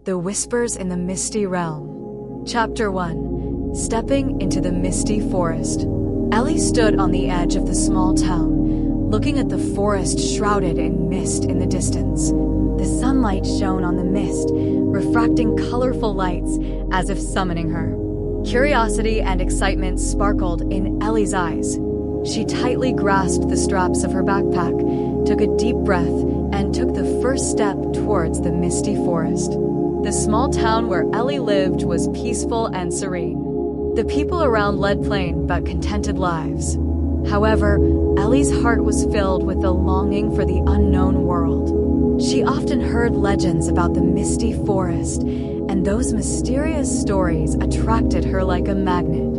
The Whispers in the Misty Realm. Chapter 1. Stepping into the Misty Forest. Ellie stood on the edge of the small town, looking at the forest shrouded in mist in the distance. The sunlight shone on the mist, refracting colorful lights as if summoning her. Curiosity and excitement sparkled in Ellie's eyes. She tightly grasped the straps of her backpack, took a deep breath, and took the first step towards the Misty Forest. The small town where Ellie lived was peaceful and serene. The people around led plain but contented lives. However, Ellie's heart was filled with the longing for the unknown world. She often heard legends about the Misty Forest, and those mysterious stories attracted her like a magnet.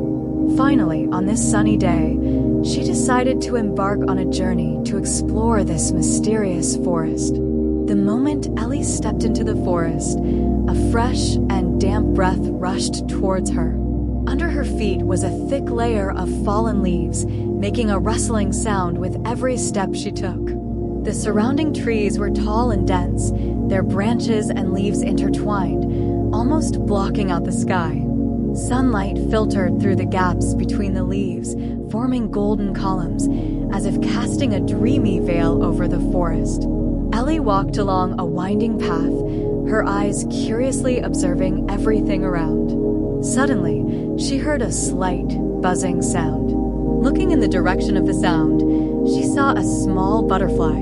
Finally, on this sunny day, she decided to embark on a journey to explore this mysterious forest. The moment Ellie stepped into the forest, a fresh and damp breath rushed towards her. Under her feet was a thick layer of fallen leaves, making a rustling sound with every step she took. The surrounding trees were tall and dense, their branches and leaves intertwined, almost blocking out the sky. Sunlight filtered through the gaps between the leaves, forming golden columns, as if casting a dreamy veil over the forest. Ellie walked along a winding path, her eyes curiously observing everything around. Suddenly, she heard a slight, buzzing sound. Looking in the direction of the sound, she saw a small butterfly.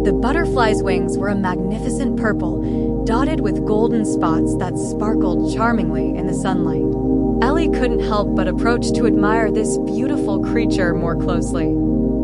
The butterfly's wings were a magnificent purple, dotted with golden spots that sparkled charmingly in the sunlight. Ellie couldn't help but approach to admire this beautiful creature more closely.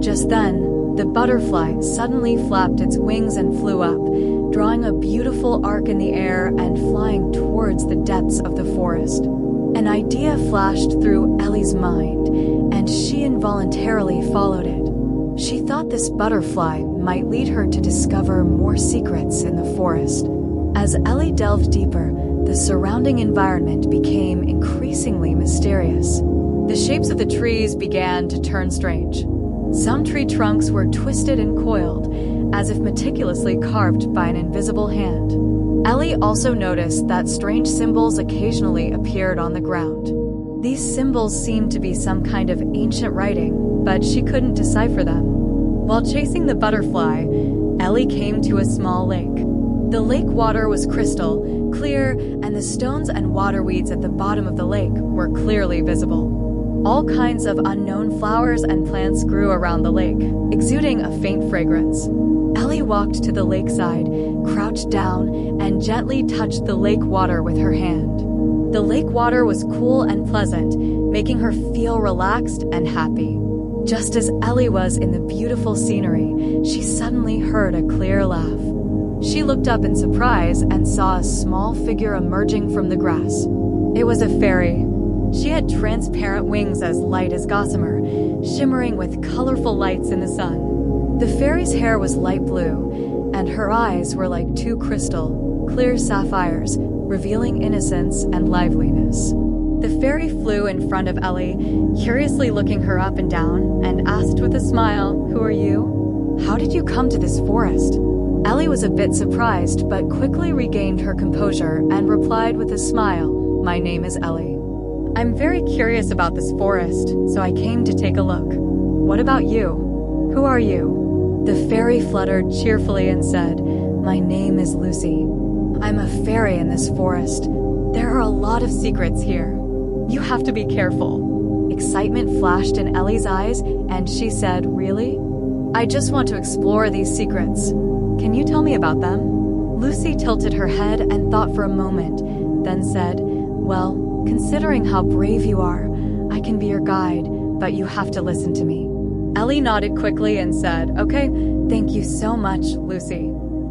Just then, the butterfly suddenly flapped its wings and flew up, drawing a beautiful arc in the air and flying towards the depths of the forest. An idea flashed through Ellie's mind, and she involuntarily followed it. She thought this butterfly might lead her to discover more secrets in the forest. As Ellie delved deeper, the surrounding environment became increasingly mysterious. The shapes of the trees began to turn strange. Some tree trunks were twisted and coiled, as if meticulously carved by an invisible hand. Ellie also noticed that strange symbols occasionally appeared on the ground. These symbols seemed to be some kind of ancient writing, but she couldn't decipher them. While chasing the butterfly, Ellie came to a small lake. The lake water was crystal clear, and the stones and water weeds at the bottom of the lake were clearly visible. All kinds of unknown flowers and plants grew around the lake, exuding a faint fragrance. Ellie walked to the lakeside, crouched down, and gently touched the lake water with her hand. The lake water was cool and pleasant, making her feel relaxed and happy. Just as Ellie was in the beautiful scenery, she suddenly heard a clear laugh. She looked up in surprise and saw a small figure emerging from the grass. It was a fairy. She had transparent wings as light as gossamer, shimmering with colorful lights in the sun. The fairy's hair was light blue, and her eyes were like two crystal, clear sapphires, revealing innocence and liveliness. The fairy flew in front of Ellie, curiously looking her up and down, and asked with a smile, "Who are you? How did you come to this forest?" Ellie was a bit surprised, but quickly regained her composure and replied with a smile, "My name is Ellie. I'm very curious about this forest, so I came to take a look. What about you? Who are you?" The fairy fluttered cheerfully and said, "My name is Lucy. I'm a fairy in this forest. There are a lot of secrets here. You have to be careful." Excitement flashed in Ellie's eyes, and she said, "Really? I just want to explore these secrets. Can you tell me about them?" Lucy tilted her head and thought for a moment, then said, "Well, considering how brave you are, I can be your guide, but you have to listen to me." Ellie nodded quickly and said, "Okay, thank you so much, Lucy."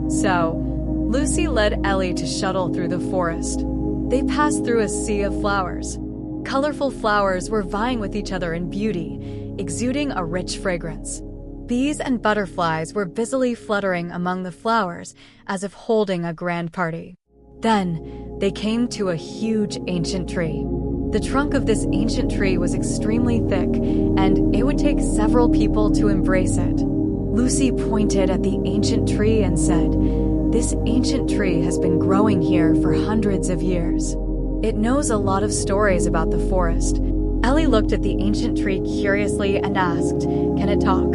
So, Lucy led Ellie to shuttle through the forest. They passed through a sea of flowers. Colorful flowers were vying with each other in beauty, exuding a rich fragrance. Bees and butterflies were busily fluttering among the flowers as if holding a grand party. Then, they came to a huge ancient tree. The trunk of this ancient tree was extremely thick, and it would take several people to embrace it. Lucy pointed at the ancient tree and said, This ancient tree has been growing here for hundreds of years. It knows a lot of stories about the forest. Ellie looked at the ancient tree curiously and asked, "Can it talk?"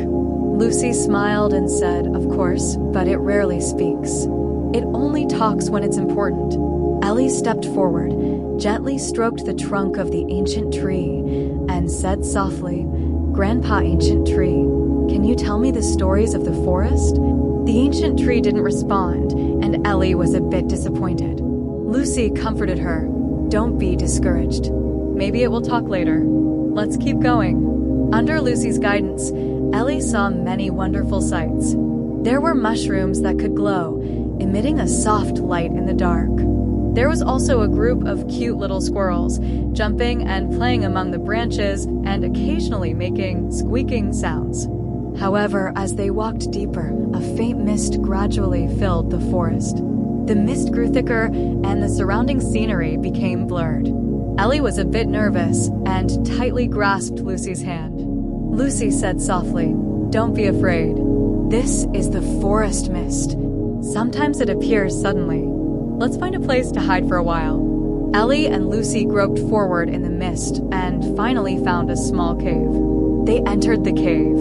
Lucy smiled and said, "Of course, but it rarely speaks. It only talks when it's important." Ellie stepped forward, gently stroked the trunk of the ancient tree, and said softly, "Grandpa Ancient Tree, can you tell me the stories of the forest?" The ancient tree didn't respond, and Ellie was a bit disappointed. Lucy comforted her. "Don't be discouraged. Maybe it will talk later. Let's keep going." Under Lucy's guidance, Ellie saw many wonderful sights. There were mushrooms that could glow, emitting a soft light in the dark. There was also a group of cute little squirrels, jumping and playing among the branches and occasionally making squeaking sounds. However, as they walked deeper, a faint mist gradually filled the forest. The mist grew thicker and the surrounding scenery became blurred. Ellie was a bit nervous and tightly grasped Lucy's hand. Lucy said softly, "Don't be afraid. This is the forest mist. Sometimes it appears suddenly. Let's find a place to hide for a while." Ellie and Lucy groped forward in the mist and finally found a small cave. They entered the cave.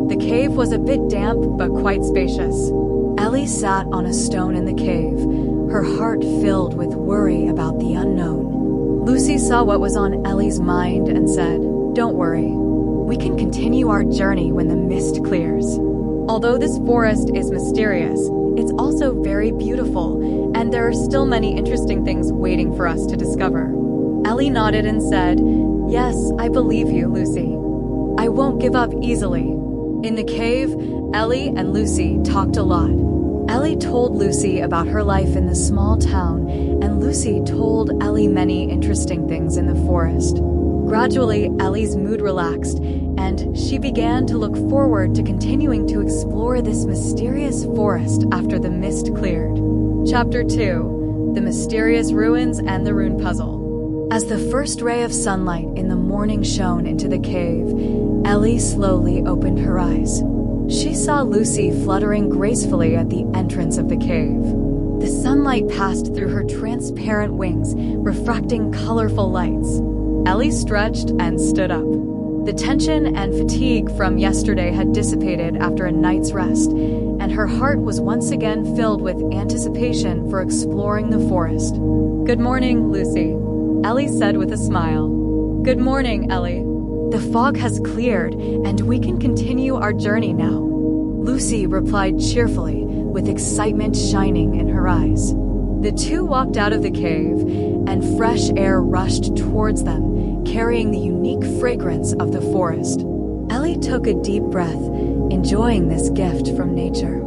The cave was a bit damp but quite spacious. Ellie sat on a stone in the cave, her heart filled with worry about the unknown. Lucy saw what was on Ellie's mind and said, "Don't worry. We can continue our journey when the mist clears." Although this forest is mysterious, it's also very beautiful, and there are still many interesting things waiting for us to discover. Ellie nodded and said, "Yes, I believe you, Lucy. I won't give up easily." In the cave, Ellie and Lucy talked a lot. Ellie told Lucy about her life in the small town, and Lucy told Ellie many interesting things in the forest. Gradually, Ellie's mood relaxed, and she began to look forward to continuing to explore this mysterious forest after the mist cleared. Chapter 2: The Mysterious Ruins and the Rune Puzzle. As the first ray of sunlight in the morning shone into the cave, Ellie slowly opened her eyes. She saw Lucy fluttering gracefully at the entrance of the cave. The sunlight passed through her transparent wings, refracting colorful lights. Ellie stretched and stood up. The tension and fatigue from yesterday had dissipated after a night's rest, and her heart was once again filled with anticipation for exploring the forest. "Good morning, Lucy," Ellie said with a smile. "Good morning, Ellie. The fog has cleared, and we can continue our journey now," Lucy replied cheerfully, with excitement shining in her eyes. The two walked out of the cave, and fresh air rushed towards them, carrying the unique fragrance of the forest. Ellie took a deep breath, enjoying this gift from nature.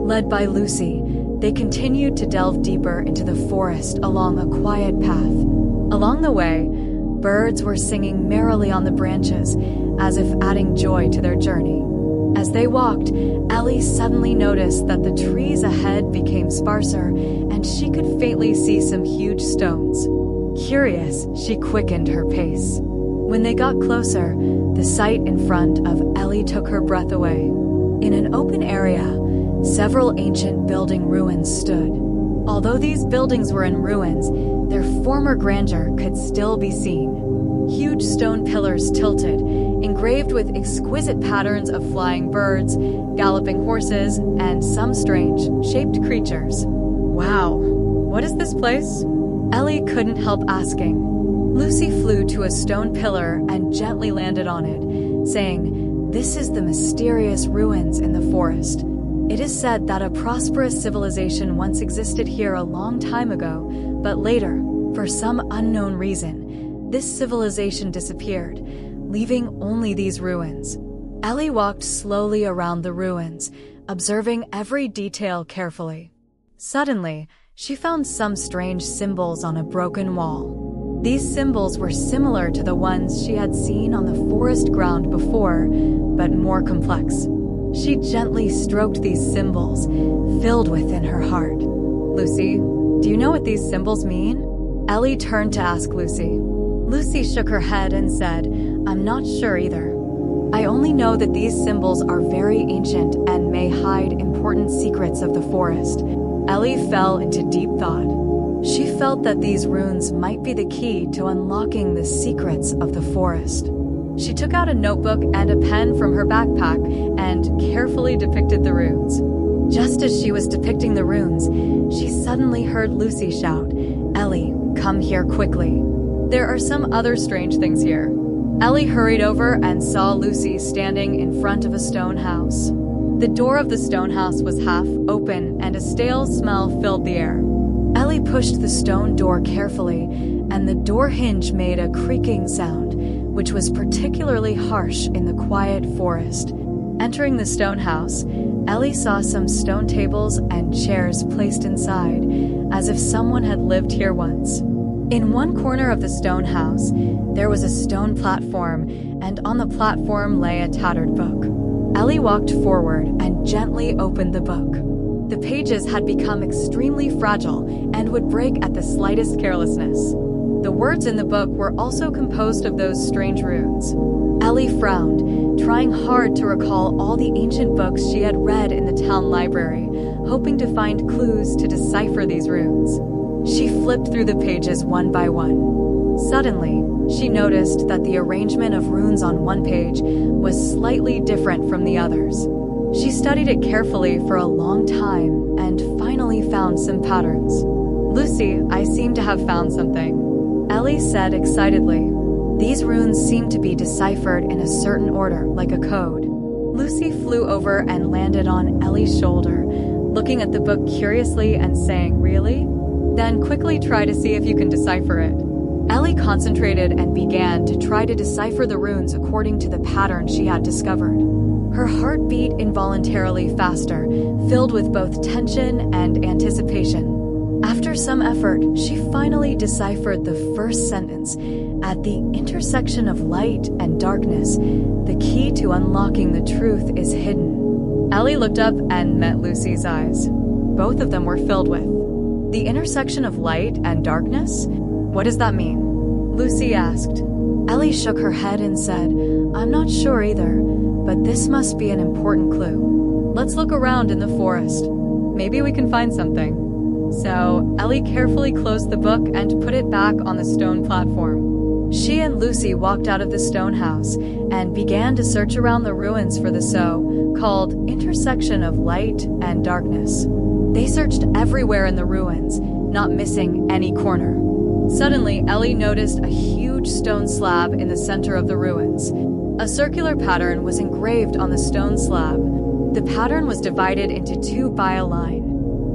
Led by Lucy, they continued to delve deeper into the forest along a quiet path. Along the way, birds were singing merrily on the branches, as if adding joy to their journey. As they walked, Ellie suddenly noticed that the trees ahead became sparser, and she could faintly see some huge stones. Curious, she quickened her pace. When they got closer, the sight in front of Ellie took her breath away. In an open area, several ancient building ruins stood. Although these buildings were in ruins, their former grandeur could still be seen. Huge stone pillars tilted, engraved with exquisite patterns of flying birds, galloping horses, and some strange, shaped creatures. "Wow, what is this place?" Ellie couldn't help asking. Lucy flew to a stone pillar and gently landed on it, saying, "This is the mysterious ruins in the forest. It is said that a prosperous civilization once existed here a long time ago, but later, for some unknown reason, this civilization disappeared, leaving only these ruins." Ellie walked slowly around the ruins, observing every detail carefully. Suddenly, she found some strange symbols on a broken wall. These symbols were similar to the ones she had seen on the forest ground before, but more complex. She gently stroked these symbols, filled within her heart. "Lucy, do you know what these symbols mean?" Ellie turned to ask Lucy. Lucy shook her head and said, "I'm not sure either. I only know that these symbols are very ancient and may hide important secrets of the forest. Ellie fell into deep thought. She felt that these runes might be the key to unlocking the secrets of the forest. She took out a notebook and a pen from her backpack and carefully depicted the runes. Just as she was depicting the runes, she suddenly heard Lucy shout, "Ellie, come here quickly. There are some other strange things here." Ellie hurried over and saw Lucy standing in front of a stone house. The door of the stone house was half open and a stale smell filled the air. Ellie pushed the stone door carefully, and the door hinge made a creaking sound, which was particularly harsh in the quiet forest. Entering the stone house, Ellie saw some stone tables and chairs placed inside, as if someone had lived here once. In one corner of the stone house, there was a stone platform, and on the platform lay a tattered book. Ellie walked forward and gently opened the book. The pages had become extremely fragile and would break at the slightest carelessness. The words in the book were also composed of those strange runes. Ellie frowned, trying hard to recall all the ancient books she had read in the town library, hoping to find clues to decipher these runes. She flipped through the pages one by one. Suddenly, she noticed that the arrangement of runes on one page was slightly different from the others. She studied it carefully for a long time and finally found some patterns. "Lucy, I seem to have found something," Ellie said excitedly. "These runes seem to be deciphered in a certain order, like a code." Lucy flew over and landed on Ellie's shoulder, looking at the book curiously and saying, "Really? Then quickly try to see if you can decipher it." Ellie concentrated and began to try to decipher the runes according to the pattern she had discovered. Her heart beat involuntarily faster, filled with both tension and anticipation. After some effort, she finally deciphered the first sentence. "At the intersection of light and darkness, the key to unlocking the truth is hidden." Ellie looked up and met Lucy's eyes. Both of them were filled with, "The intersection of light and darkness? What does that mean?" Lucy asked. Ellie shook her head and said, "I'm not sure either, but this must be an important clue. Let's look around in the forest. Maybe we can find something." So, Ellie carefully closed the book and put it back on the stone platform. She and Lucy walked out of the stone house and began to search around the ruins for the so-called intersection of light and darkness. They searched everywhere in the ruins, not missing any corner. Suddenly, Ellie noticed a huge stone slab in the center of the ruins. A circular pattern was engraved on the stone slab. The pattern was divided into two by a line.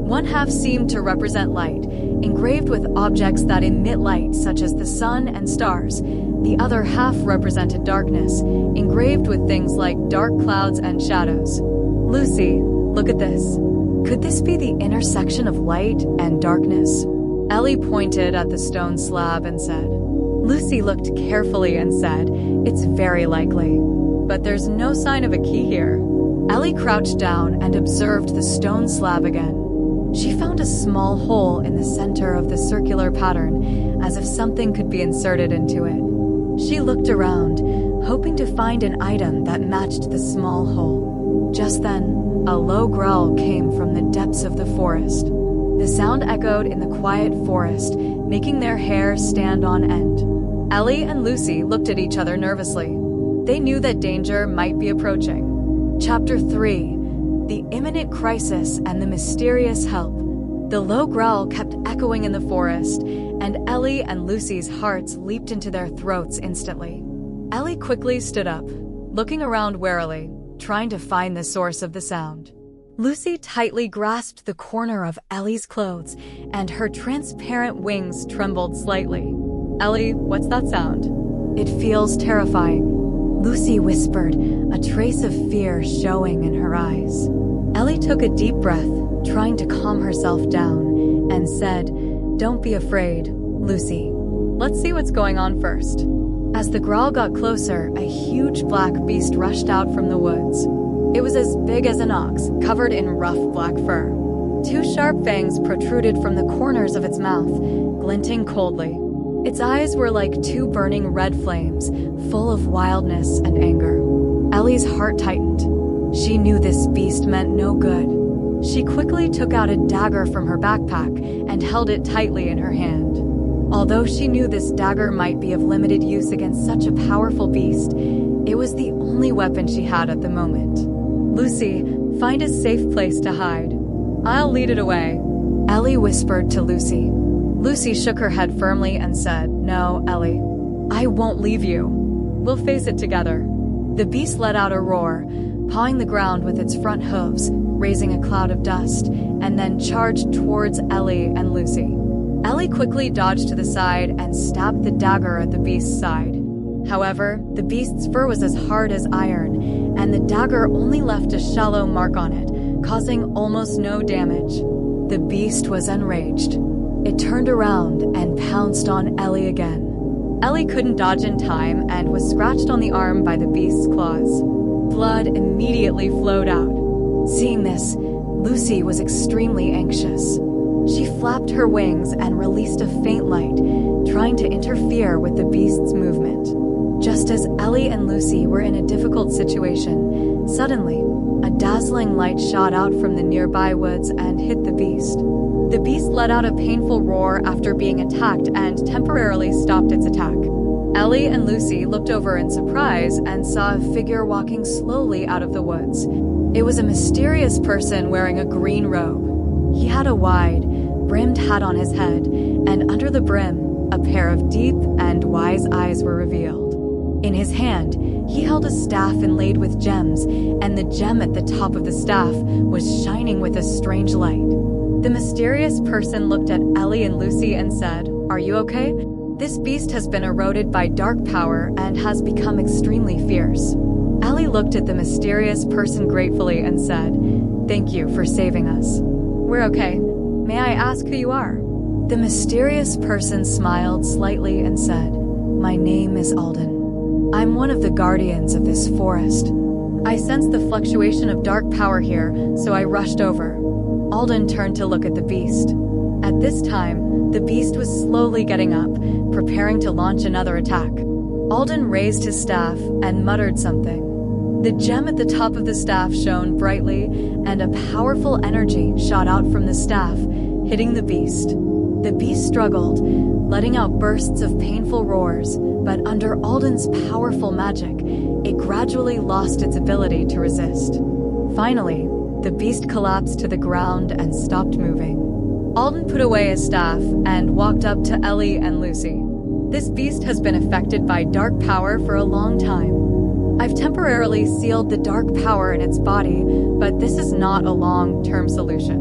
One half seemed to represent light, engraved with objects that emit light such as the sun and stars. The other half represented darkness, engraved with things like dark clouds and shadows. "Lucy, look at this. Could this be the intersection of light and darkness?" Ellie pointed at the stone slab and said. Lucy looked carefully and said, "It's very likely. But there's no sign of a key here." Ellie crouched down and observed the stone slab again. She found a small hole in the center of the circular pattern, as if something could be inserted into it. She looked around, hoping to find an item that matched the small hole. Just then, a low growl came from the depths of the forest. The sound echoed in the quiet forest, making their hair stand on end. Ellie and Lucy looked at each other nervously. They knew that danger might be approaching. Chapter 3. The Imminent Crisis and the Mysterious Help. The low growl kept echoing in the forest, and Ellie and Lucy's hearts leaped into their throats instantly. Ellie quickly stood up, looking around warily, trying to find the source of the sound. Lucy tightly grasped the corner of Ellie's clothes, and her transparent wings trembled slightly. "Ellie, what's that sound?" "It feels terrifying," Lucy whispered, a trace of fear showing in her eyes. Ellie took a deep breath, trying to calm herself down, and said, "Don't be afraid, Lucy. Let's see what's going on first." As the growl got closer, a huge black beast rushed out from the woods. It was as big as an ox, covered in rough black fur. Two sharp fangs protruded from the corners of its mouth, glinting coldly. Its eyes were like two burning red flames, full of wildness and anger. Ellie's heart tightened. She knew this beast meant no good. She quickly took out a dagger from her backpack and held it tightly in her hand. Although she knew this dagger might be of limited use against such a powerful beast, it was the only weapon she had at the moment. "Lucy, find a safe place to hide. I'll lead it away," Ellie whispered to Lucy. Lucy shook her head firmly and said, "No, Ellie, I won't leave you. We'll face it together." The beast let out a roar, pawing the ground with its front hooves, raising a cloud of dust, and then charged towards Ellie and Lucy. Ellie quickly dodged to the side and stabbed the dagger at the beast's side. However, the beast's fur was as hard as iron, and the dagger only left a shallow mark on it, causing almost no damage. The beast was enraged. It turned around and pounced on Ellie again. Ellie couldn't dodge in time and was scratched on the arm by the beast's claws. Blood immediately flowed out. Seeing this, Lucy was extremely anxious. She flapped her wings and released a faint light, trying to interfere with the beast's movement. Just as Ellie and Lucy were in a difficult situation, suddenly, a dazzling light shot out from the nearby woods and hit the beast. The beast let out a painful roar after being attacked and temporarily stopped its attack. Ellie and Lucy looked over in surprise and saw a figure walking slowly out of the woods. It was a mysterious person wearing a green robe. He had a wide, brimmed hat on his head, and under the brim, a pair of deep and wise eyes were revealed. In his hand, he held a staff inlaid with gems, and the gem at the top of the staff was shining with a strange light. The mysterious person looked at Ellie and Lucy and said, "Are you okay? This beast has been eroded by dark power and has become extremely fierce." Ellie looked at the mysterious person gratefully and said, "Thank you for saving us. We're okay. May I ask who you are?" The mysterious person smiled slightly and said, "My name is Alden. I'm one of the guardians of this forest. I sensed the fluctuation of dark power here, so I rushed over." Alden turned to look at the beast. At this time, the beast was slowly getting up, preparing to launch another attack. Alden raised his staff and muttered something. The gem at the top of the staff shone brightly, and a powerful energy shot out from the staff, hitting the beast. The beast struggled, letting out bursts of painful roars, but under Alden's powerful magic, it gradually lost its ability to resist. Finally, the beast collapsed to the ground and stopped moving. Alden put away his staff and walked up to Ellie and Lucy. "This beast has been affected by dark power for a long time. I've temporarily sealed the dark power in its body, but this is not a long-term solution,"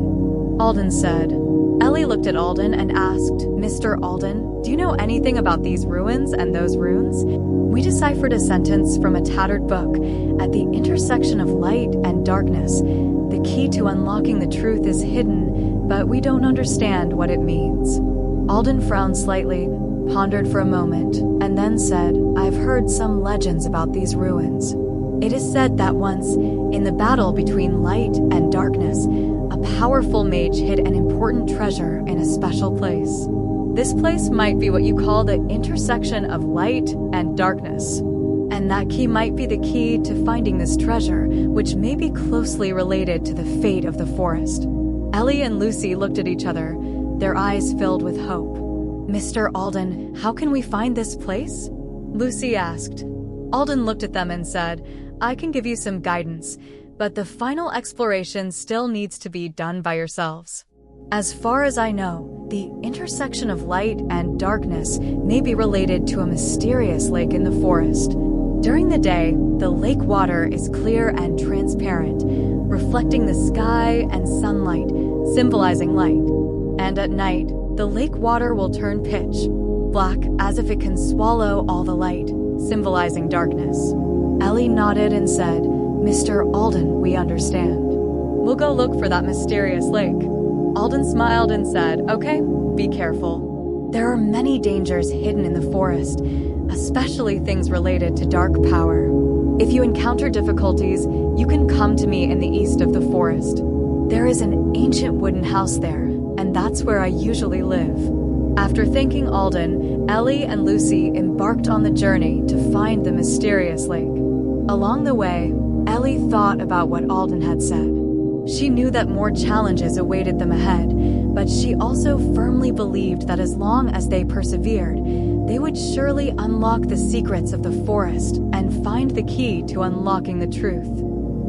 Alden said. Ellie looked at Alden and asked, "Mr. Alden, do you know anything about these ruins and those runes? We deciphered a sentence from a tattered book. At the intersection of light and darkness, the key to unlocking the truth is hidden, but we don't understand what it means." Alden frowned slightly, pondered for a moment, and then said, "I've heard some legends about these ruins. It is said that once, in the battle between light and darkness, a powerful mage hid an important treasure in a special place. This place might be what you call the intersection of light and darkness. And that key might be the key to finding this treasure, which may be closely related to the fate of the forest." Ellie and Lucy looked at each other, their eyes filled with hope. "Mr. Alden, how can we find this place?" Lucy asked. Alden looked at them and said, "I can give you some guidance, but the final exploration still needs to be done by yourselves. As far as I know, the intersection of light and darkness may be related to a mysterious lake in the forest. During the day, the lake water is clear and transparent, reflecting the sky and sunlight, symbolizing light. And at night, the lake water will turn pitch black as if it can swallow all the light, symbolizing darkness." Ellie nodded and said, "Mr. Alden, we understand. We'll go look for that mysterious lake." Alden smiled and said, "Okay, be careful. There are many dangers hidden in the forest, especially things related to dark power. If you encounter difficulties, you can come to me in the east of the forest. There is an ancient wooden house there, and that's where I usually live." After thanking Alden, Ellie and Lucy embarked on the journey to find the mysterious lake. Along the way, Ellie thought about what Alden had said. She knew that more challenges awaited them ahead, but she also firmly believed that as long as they persevered, they would surely unlock the secrets of the forest and find the key to unlocking the truth.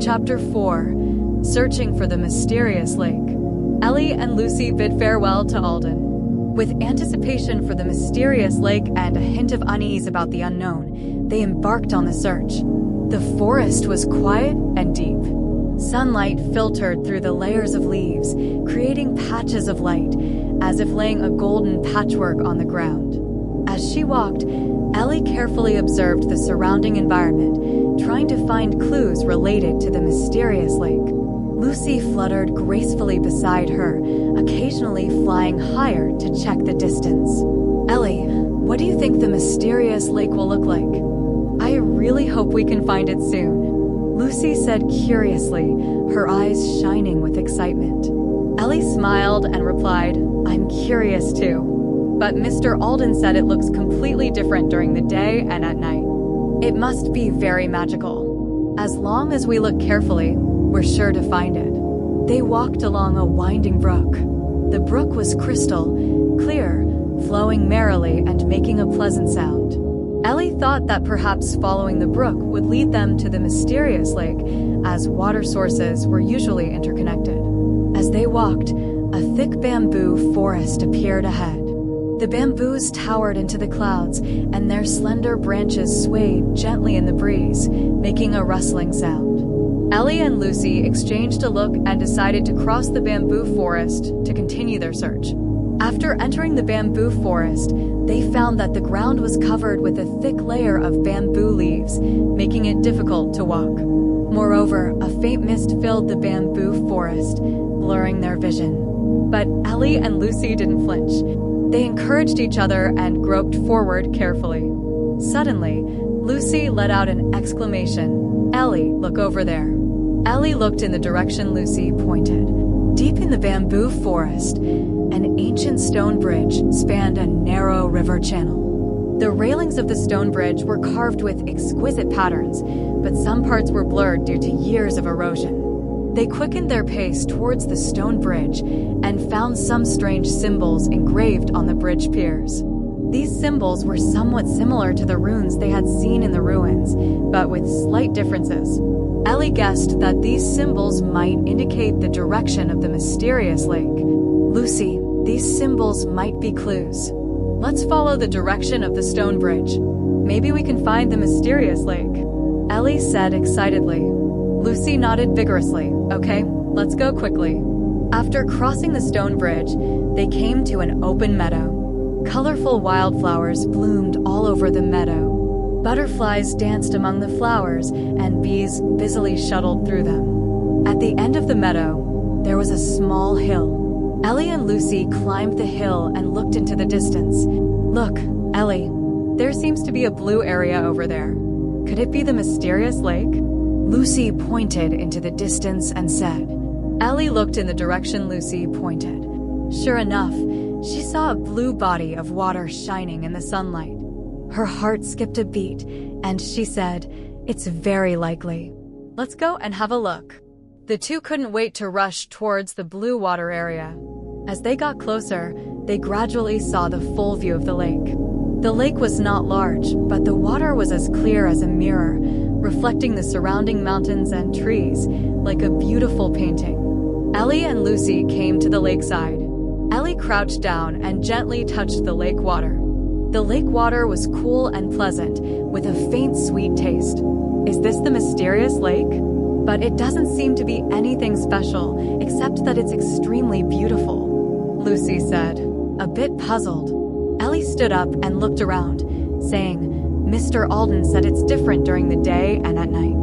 Chapter 4: Searching for the Mysterious Lake. Ellie and Lucy bid farewell to Alden. With anticipation for the mysterious lake and a hint of unease about the unknown, they embarked on the search. The forest was quiet and deep. Sunlight filtered through the layers of leaves, creating patches of light, as if laying a golden patchwork on the ground. As she walked, Ellie carefully observed the surrounding environment, trying to find clues related to the mysterious lake. Lucy fluttered gracefully beside her, occasionally flying higher to check the distance. Ellie, what do you think the mysterious lake will look like? I really hope we can find it soon, Lucy said curiously, her eyes shining with excitement. Ellie smiled and replied, I'm curious too. But Mr. Alden said it looks completely different during the day and at night. It must be very magical. As long as we look carefully, we're sure to find it. They walked along a winding brook. The brook was crystal clear, flowing merrily and making a pleasant sound. Ellie thought that perhaps following the brook would lead them to the mysterious lake, as water sources were usually interconnected. As they walked, a thick bamboo forest appeared ahead. The bamboos towered into the clouds, and their slender branches swayed gently in the breeze, making a rustling sound. Ellie and Lucy exchanged a look and decided to cross the bamboo forest to continue their search. After entering the bamboo forest, they found that the ground was covered with a thick layer of bamboo leaves, making it difficult to walk. Moreover, a faint mist filled the bamboo forest, blurring their vision. But Ellie and Lucy didn't flinch. They encouraged each other and groped forward carefully. Suddenly, Lucy let out an exclamation. Ellie, look over there. Ellie looked in the direction Lucy pointed. Deep in the bamboo forest, an ancient stone bridge spanned a narrow river channel. The railings of the stone bridge were carved with exquisite patterns, but some parts were blurred due to years of erosion. They quickened their pace towards the stone bridge and found some strange symbols engraved on the bridge piers. These symbols were somewhat similar to the runes they had seen in the ruins, but with slight differences. Ellie guessed that these symbols might indicate the direction of the mysterious lake. Lucy, these symbols might be clues. Let's follow the direction of the stone bridge. Maybe we can find the mysterious lake, Ellie said excitedly. Lucy nodded vigorously. Okay, let's go quickly. After crossing the stone bridge, they came to an open meadow. Colorful wildflowers bloomed all over the meadow. Butterflies danced among the flowers, and bees busily shuttled through them. At the end of the meadow, there was a small hill. Ellie and Lucy climbed the hill and looked into the distance. Look, Ellie, there seems to be a blue area over there. Could it be the mysterious lake? Lucy pointed into the distance and said. Ellie looked in the direction Lucy pointed. Sure enough, she saw a blue body of water shining in the sunlight. Her heart skipped a beat, and she said, It's very likely. Let's go and have a look. The two couldn't wait to rush towards the blue water area. As they got closer, they gradually saw the full view of the lake. The lake was not large, but the water was as clear as a mirror, reflecting the surrounding mountains and trees like a beautiful painting. Ellie and Lucy came to the lakeside. Ellie crouched down and gently touched the lake water. The lake water was cool and pleasant, with a faint sweet taste. Is this the mysterious lake? But it doesn't seem to be anything special, except that it's extremely beautiful, Lucy said, a bit puzzled. Ellie stood up and looked around, saying, Mr. Alden said it's different during the day and at night.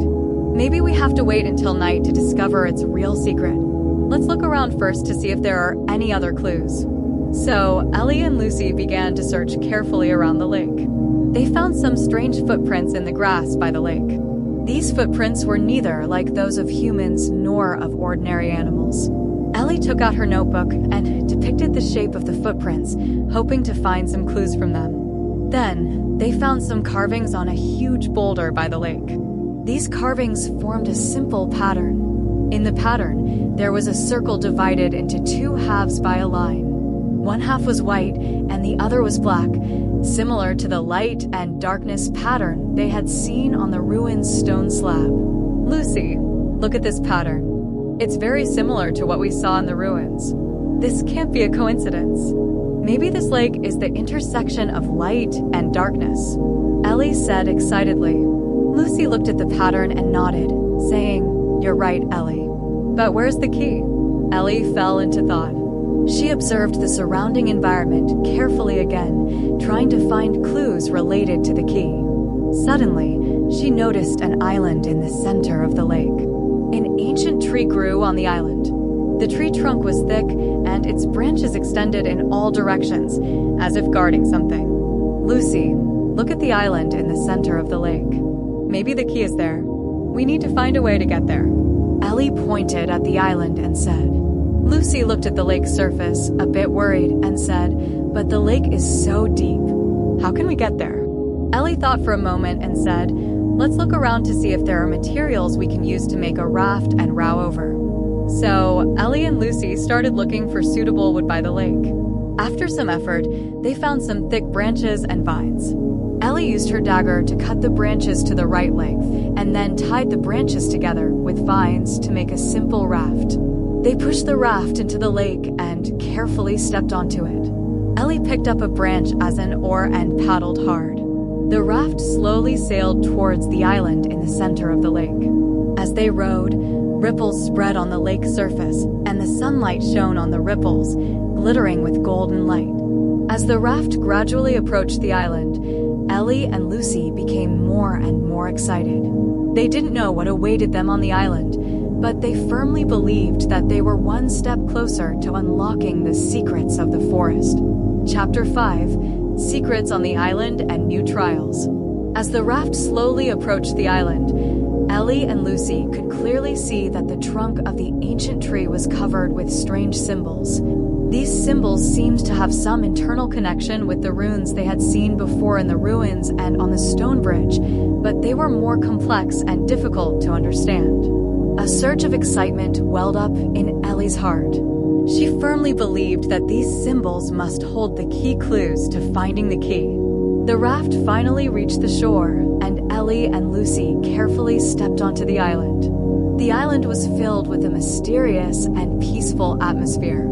Maybe we have to wait until night to discover its real secret. Let's look around first to see if there are any other clues. So, Ellie and Lucy began to search carefully around the lake. They found some strange footprints in the grass by the lake. These footprints were neither like those of humans nor of ordinary animals. Ellie took out her notebook and depicted the shape of the footprints, hoping to find some clues from them. Then, they found some carvings on a huge boulder by the lake. These carvings formed a simple pattern. In the pattern, there was a circle divided into two halves by a line. One half was white and the other was black, similar to the light and darkness pattern they had seen on the ruined stone slab. "Lucy, look at this pattern. It's very similar to what we saw in the ruins. This can't be a coincidence. Maybe this lake is the intersection of light and darkness," Ellie said excitedly. Lucy looked at the pattern and nodded, saying, "You're right, Ellie. But where's the key?" Ellie fell into thought. She observed the surrounding environment carefully again, trying to find clues related to the key. Suddenly, she noticed an island in the center of the lake. An ancient tree grew on the island. The tree trunk was thick, and its branches extended in all directions, as if guarding something. "Lucy, look at the island in the center of the lake. Maybe the key is there. We need to find a way to get there." Ellie pointed at the island and said. Lucy looked at the lake's surface, a bit worried, and said, "But the lake is so deep. How can we get there?" Ellie thought for a moment and said, "Let's look around to see if there are materials we can use to make a raft and row over." So, Ellie and Lucy started looking for suitable wood by the lake. After some effort, they found some thick branches and vines. Ellie used her dagger to cut the branches to the right length, and then tied the branches together with vines to make a simple raft. They pushed the raft into the lake and carefully stepped onto it. Ellie picked up a branch as an oar and paddled hard. The raft slowly sailed towards the island in the center of the lake. As they rowed, ripples spread on the lake surface, and the sunlight shone on the ripples, glittering with golden light. As the raft gradually approached the island, Ellie and Lucy became more and more excited. They didn't know what awaited them on the island, but they firmly believed that they were one step closer to unlocking the secrets of the forest. Chapter 5: Secrets on the Island and New Trials. As the raft slowly approached the island, Ellie and Lucy could clearly see that the trunk of the ancient tree was covered with strange symbols. These symbols seemed to have some internal connection with the runes they had seen before in the ruins and on the stone bridge, but they were more complex and difficult to understand. A surge of excitement welled up in Ellie's heart. She firmly believed that these symbols must hold the key clues to finding the key. The raft finally reached the shore, and Ellie and Lucy carefully stepped onto the island. The island was filled with a mysterious and peaceful atmosphere.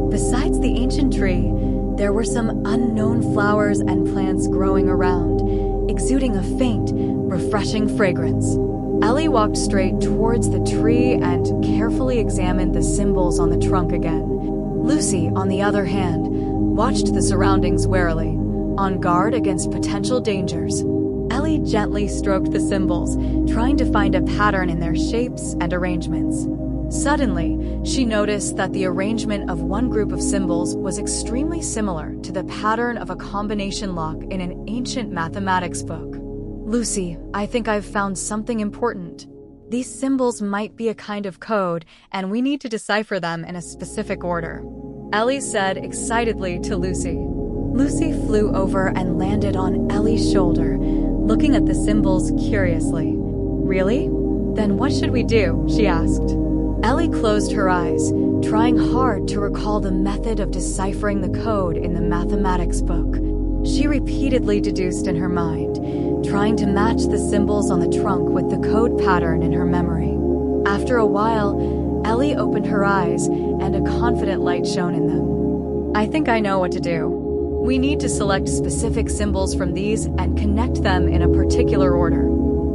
Besides the ancient tree, there were some unknown flowers and plants growing around, exuding a faint, refreshing fragrance. Ellie walked straight towards the tree and carefully examined the symbols on the trunk again. Lucy, on the other hand, watched the surroundings warily, on guard against potential dangers. Ellie gently stroked the symbols, trying to find a pattern in their shapes and arrangements. Suddenly, she noticed that the arrangement of one group of symbols was extremely similar to the pattern of a combination lock in an ancient mathematics book. "Lucy, I think I've found something important. These symbols might be a kind of code, and we need to decipher them in a specific order," Ellie said excitedly to Lucy. Lucy flew over and landed on Ellie's shoulder, looking at the symbols curiously. "Really? Then what should we do?" she asked. Ellie closed her eyes, trying hard to recall the method of deciphering the code in the mathematics book. She repeatedly deduced in her mind, trying to match the symbols on the trunk with the code pattern in her memory. After a while, Ellie opened her eyes, and a confident light shone in them. "I think I know what to do. We need to select specific symbols from these and connect them in a particular order,"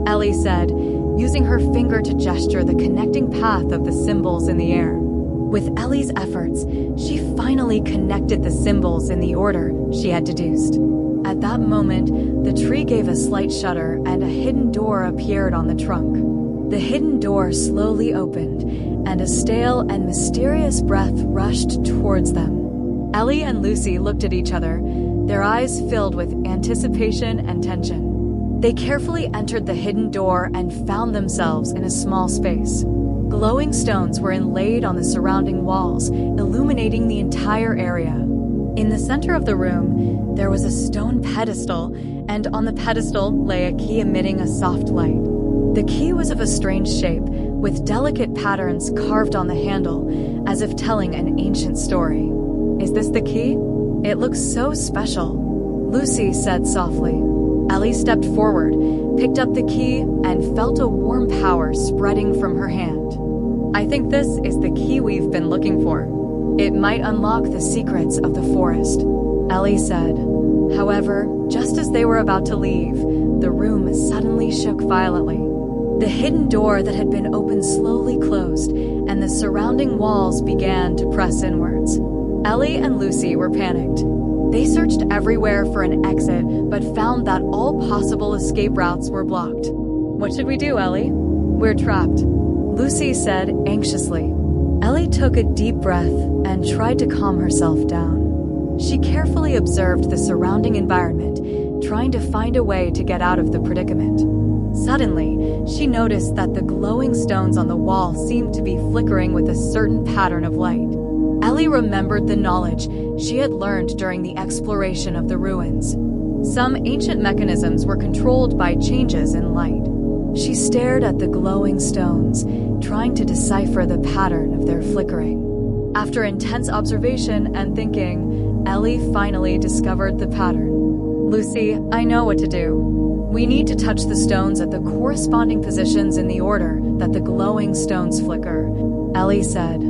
Ellie said, using her finger to gesture the connecting path of the symbols in the air. With Ellie's efforts, she finally connected the symbols in the order she had deduced. At that moment, the tree gave a slight shudder and a hidden door appeared on the trunk. The hidden door slowly opened, and a stale and mysterious breath rushed towards them. Ellie and Lucy looked at each other, their eyes filled with anticipation and tension. They carefully entered the hidden door and found themselves in a small space. Glowing stones were inlaid on the surrounding walls, illuminating the entire area. In the center of the room, there was a stone pedestal, and on the pedestal lay a key emitting a soft light. The key was of a strange shape, with delicate patterns carved on the handle, as if telling an ancient story. "Is this the key? It looks so special," Lucy said softly. Ellie stepped forward, picked up the key, and felt a warm power spreading from her hand. "I think this is the key we've been looking for. It might unlock the secrets of the forest," Ellie said. However, just as they were about to leave, the room suddenly shook violently. The hidden door that had been opened slowly closed, and the surrounding walls began to press inwards. Ellie and Lucy were panicked. They searched everywhere for an exit, but found that all possible escape routes were blocked. "What should we do, Ellie? We're trapped," Lucy said anxiously. Ellie took a deep breath and tried to calm herself down. She carefully observed the surrounding environment, trying to find a way to get out of the predicament. Suddenly, she noticed that the glowing stones on the wall seemed to be flickering with a certain pattern of light. Ellie remembered the knowledge she had learned during the exploration of the ruins. Some ancient mechanisms were controlled by changes in light. She stared at the glowing stones, trying to decipher the pattern of their flickering. After intense observation and thinking, Ellie finally discovered the pattern. "Lucy, I know what to do. We need to touch the stones at the corresponding positions in the order that the glowing stones flicker," Ellie said.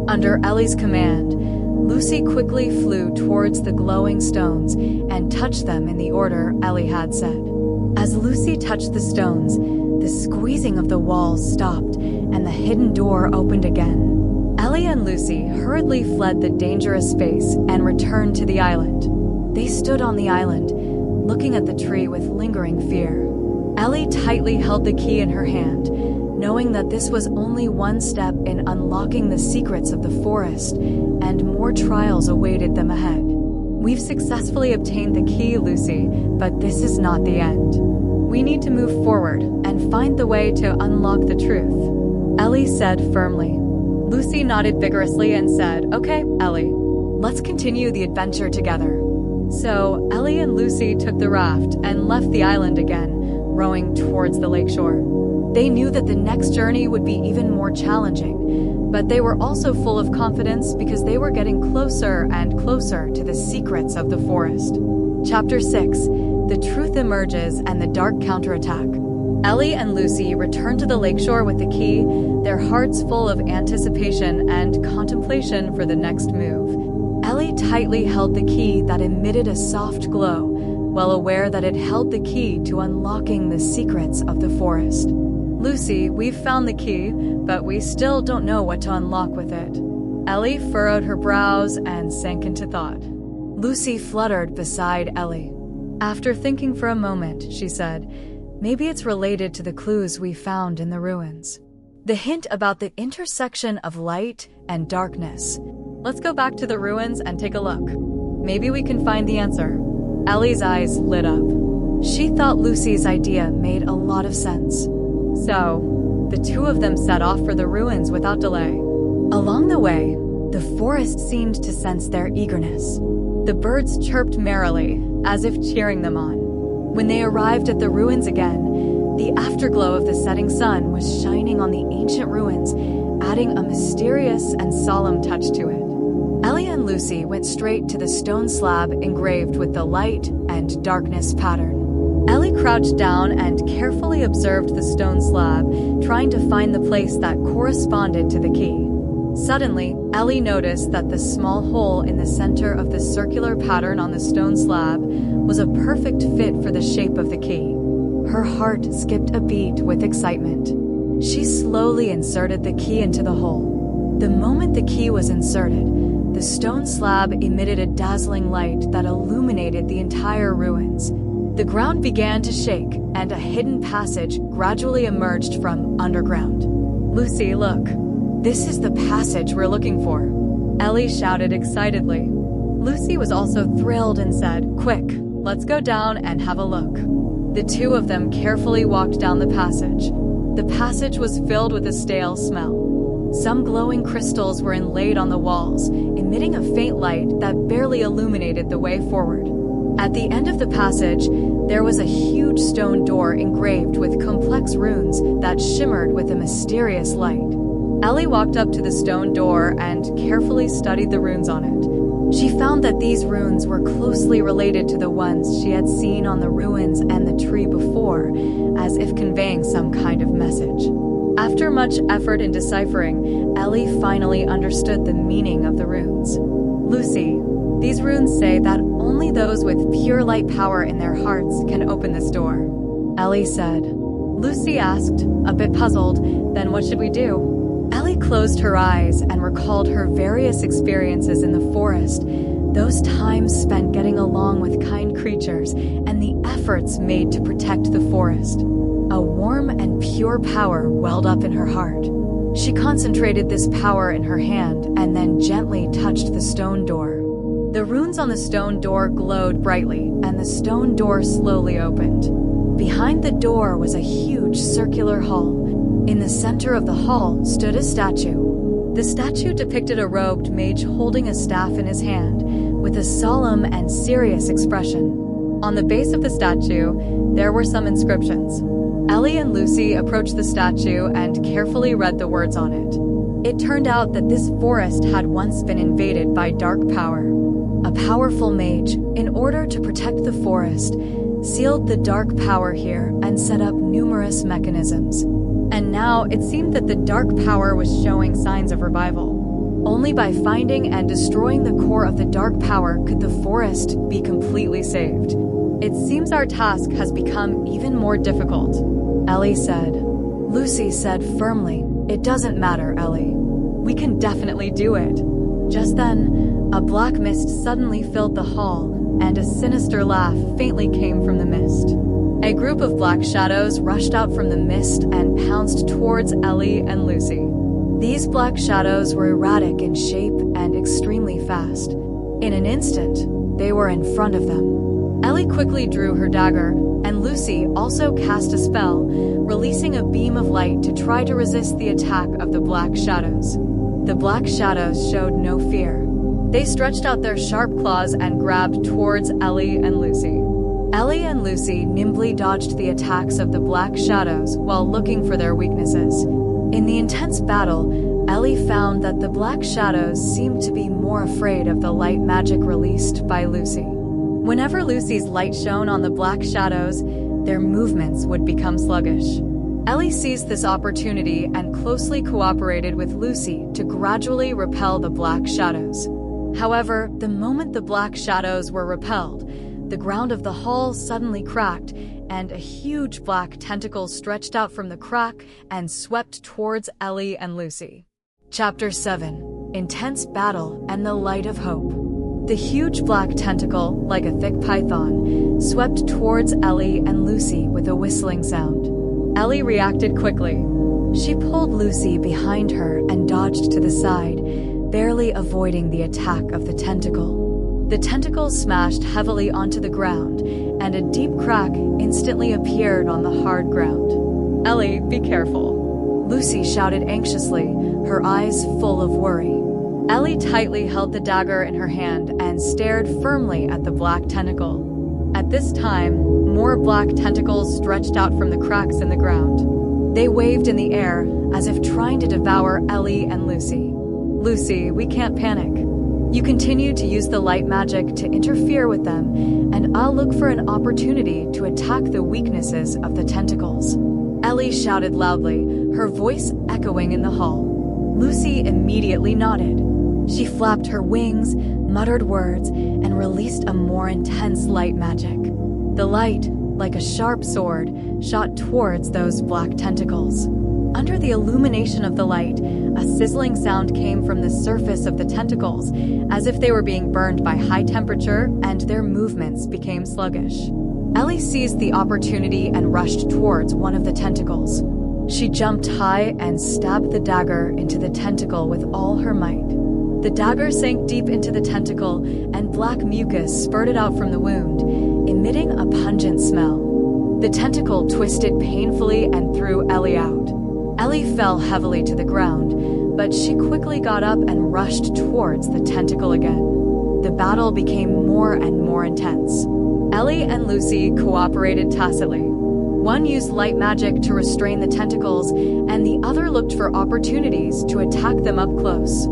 Under Ellie's command, Lucy quickly flew towards the glowing stones and touched them in the order Ellie had said. As Lucy touched the stones, the squeezing of the walls stopped and the hidden door opened again. Ellie and Lucy hurriedly fled the dangerous space and returned to the island. They stood on the island, looking at the tree with lingering fear. Ellie tightly held the key in her hand, knowing that this was only one step in unlocking the secrets of the forest, and more trials awaited them ahead. "We've successfully obtained the key, Lucy, but this is not the end. We need to move forward and find the way to unlock the truth," Ellie said firmly. Lucy nodded vigorously and said, "Okay, Ellie, let's continue the adventure together." So, Ellie and Lucy took the raft and left the island again, rowing towards the lakeshore. They knew that the next journey would be even more challenging, but they were also full of confidence because they were getting closer and closer to the secrets of the forest. Chapter 6: The Truth Emerges and the Dark Counterattack. Ellie and Lucy returned to the lakeshore with the key, their hearts full of anticipation and contemplation for the next move. Ellie tightly held the key that emitted a soft glow, well aware that it held the key to unlocking the secrets of the forest. "Lucy, we've found the key, but we still don't know what to unlock with it." Ellie furrowed her brows and sank into thought. Lucy fluttered beside Ellie. After thinking for a moment, she said, "Maybe it's related to the clues we found in the ruins. The hint about the intersection of light and darkness. Let's go back to the ruins and take a look. Maybe we can find the answer." Ellie's eyes lit up. She thought Lucy's idea made a lot of sense. So, the two of them set off for the ruins without delay. Along the way, the forest seemed to sense their eagerness. The birds chirped merrily, as if cheering them on. When they arrived at the ruins again, the afterglow of the setting sun was shining on the ancient ruins, adding a mysterious and solemn touch to it. Ellie and Lucy went straight to the stone slab engraved with the light and darkness pattern. Ellie crouched down and carefully observed the stone slab, trying to find the place that corresponded to the key. Suddenly, Ellie noticed that the small hole in the center of the circular pattern on the stone slab was a perfect fit for the shape of the key. Her heart skipped a beat with excitement. She slowly inserted the key into the hole. The moment the key was inserted, the stone slab emitted a dazzling light that illuminated the entire ruins. The ground began to shake, and a hidden passage gradually emerged from underground. "Lucy, look. This is the passage we're looking for," Ellie shouted excitedly. Lucy was also thrilled and said, "Quick, let's go down and have a look." The two of them carefully walked down the passage. The passage was filled with a stale smell. Some glowing crystals were inlaid on the walls, emitting a faint light that barely illuminated the way forward. At the end of the passage, There was a huge stone door engraved with complex runes that shimmered with a mysterious light. Ellie walked up to the stone door and carefully studied the runes on it. She found that these runes were closely related to the ones she had seen on the ruins and the tree before, as if conveying some kind of message. After much effort in deciphering, Ellie finally understood the meaning of the runes. Lucy, these runes say that only those with pure light power in their hearts can open this door, Ellie said. Lucy asked, a bit puzzled, then what should we do? Ellie closed her eyes and recalled her various experiences in the forest, those times spent getting along with kind creatures and the efforts made to protect the forest. A warm and pure power welled up in her heart. She concentrated this power in her hand and then gently touched the stone door. The runes on the stone door glowed brightly, and the stone door slowly opened. Behind the door was a huge circular hall. In the center of the hall stood a statue. The statue depicted a robed mage holding a staff in his hand, with a solemn and serious expression. On the base of the statue, there were some inscriptions. Ellie and Lucy approached the statue and carefully read the words on it. It turned out that this forest had once been invaded by dark power. A powerful mage, in order to protect the forest, sealed the dark power here and set up numerous mechanisms. And now it seemed that the dark power was showing signs of revival. Only by finding and destroying the core of the dark power could the forest be completely saved. It seems our task has become even more difficult, Ellie said. Lucy said firmly, "It doesn't matter, Ellie. We can definitely do it." Just then, a black mist suddenly filled the hall, and a sinister laugh faintly came from the mist. A group of black shadows rushed out from the mist and pounced towards Ellie and Lucy. These black shadows were erratic in shape and extremely fast. In an instant, they were in front of them. Ellie quickly drew her dagger, and Lucy also cast a spell, releasing a beam of light to try to resist the attack of the black shadows. The black shadows showed no fear. They stretched out their sharp claws and grabbed towards Ellie and Lucy. Ellie and Lucy nimbly dodged the attacks of the black shadows while looking for their weaknesses. In the intense battle, Ellie found that the black shadows seemed to be more afraid of the light magic released by Lucy. Whenever Lucy's light shone on the black shadows, their movements would become sluggish. Ellie seized this opportunity and closely cooperated with Lucy to gradually repel the black shadows. However, the moment the black shadows were repelled, the ground of the hall suddenly cracked, and a huge black tentacle stretched out from the crack and swept towards Ellie and Lucy. Chapter 7: Intense Battle and the Light of Hope. The huge black tentacle, like a thick python, swept towards Ellie and Lucy with a whistling sound. Ellie reacted quickly. She pulled Lucy behind her and dodged to the side, barely avoiding the attack of the tentacle. The tentacle smashed heavily onto the ground, and a deep crack instantly appeared on the hard ground. "Ellie, be careful," Lucy shouted anxiously, her eyes full of worry. Ellie tightly held the dagger in her hand and stared firmly at the black tentacle. At this time, more black tentacles stretched out from the cracks in the ground. They waved in the air, as if trying to devour Ellie and Lucy. "Lucy, we can't panic. You continue to use the light magic to interfere with them, and I'll look for an opportunity to attack the weaknesses of the tentacles." Ellie shouted loudly, her voice echoing in the hall. Lucy immediately nodded. She flapped her wings, muttered words, and released a more intense light magic. The light, like a sharp sword, shot towards those black tentacles. Under the illumination of the light, a sizzling sound came from the surface of the tentacles, as if they were being burned by high temperature, and their movements became sluggish. Ellie seized the opportunity and rushed towards one of the tentacles. She jumped high and stabbed the dagger into the tentacle with all her might. The dagger sank deep into the tentacle, and black mucus spurted out from the wound, emitting a pungent smell. The tentacle twisted painfully and threw Ellie out. Ellie fell heavily to the ground, but she quickly got up and rushed towards the tentacle again. The battle became more and more intense. Ellie and Lucy cooperated tacitly. One used light magic to restrain the tentacles, and the other looked for opportunities to attack them up close.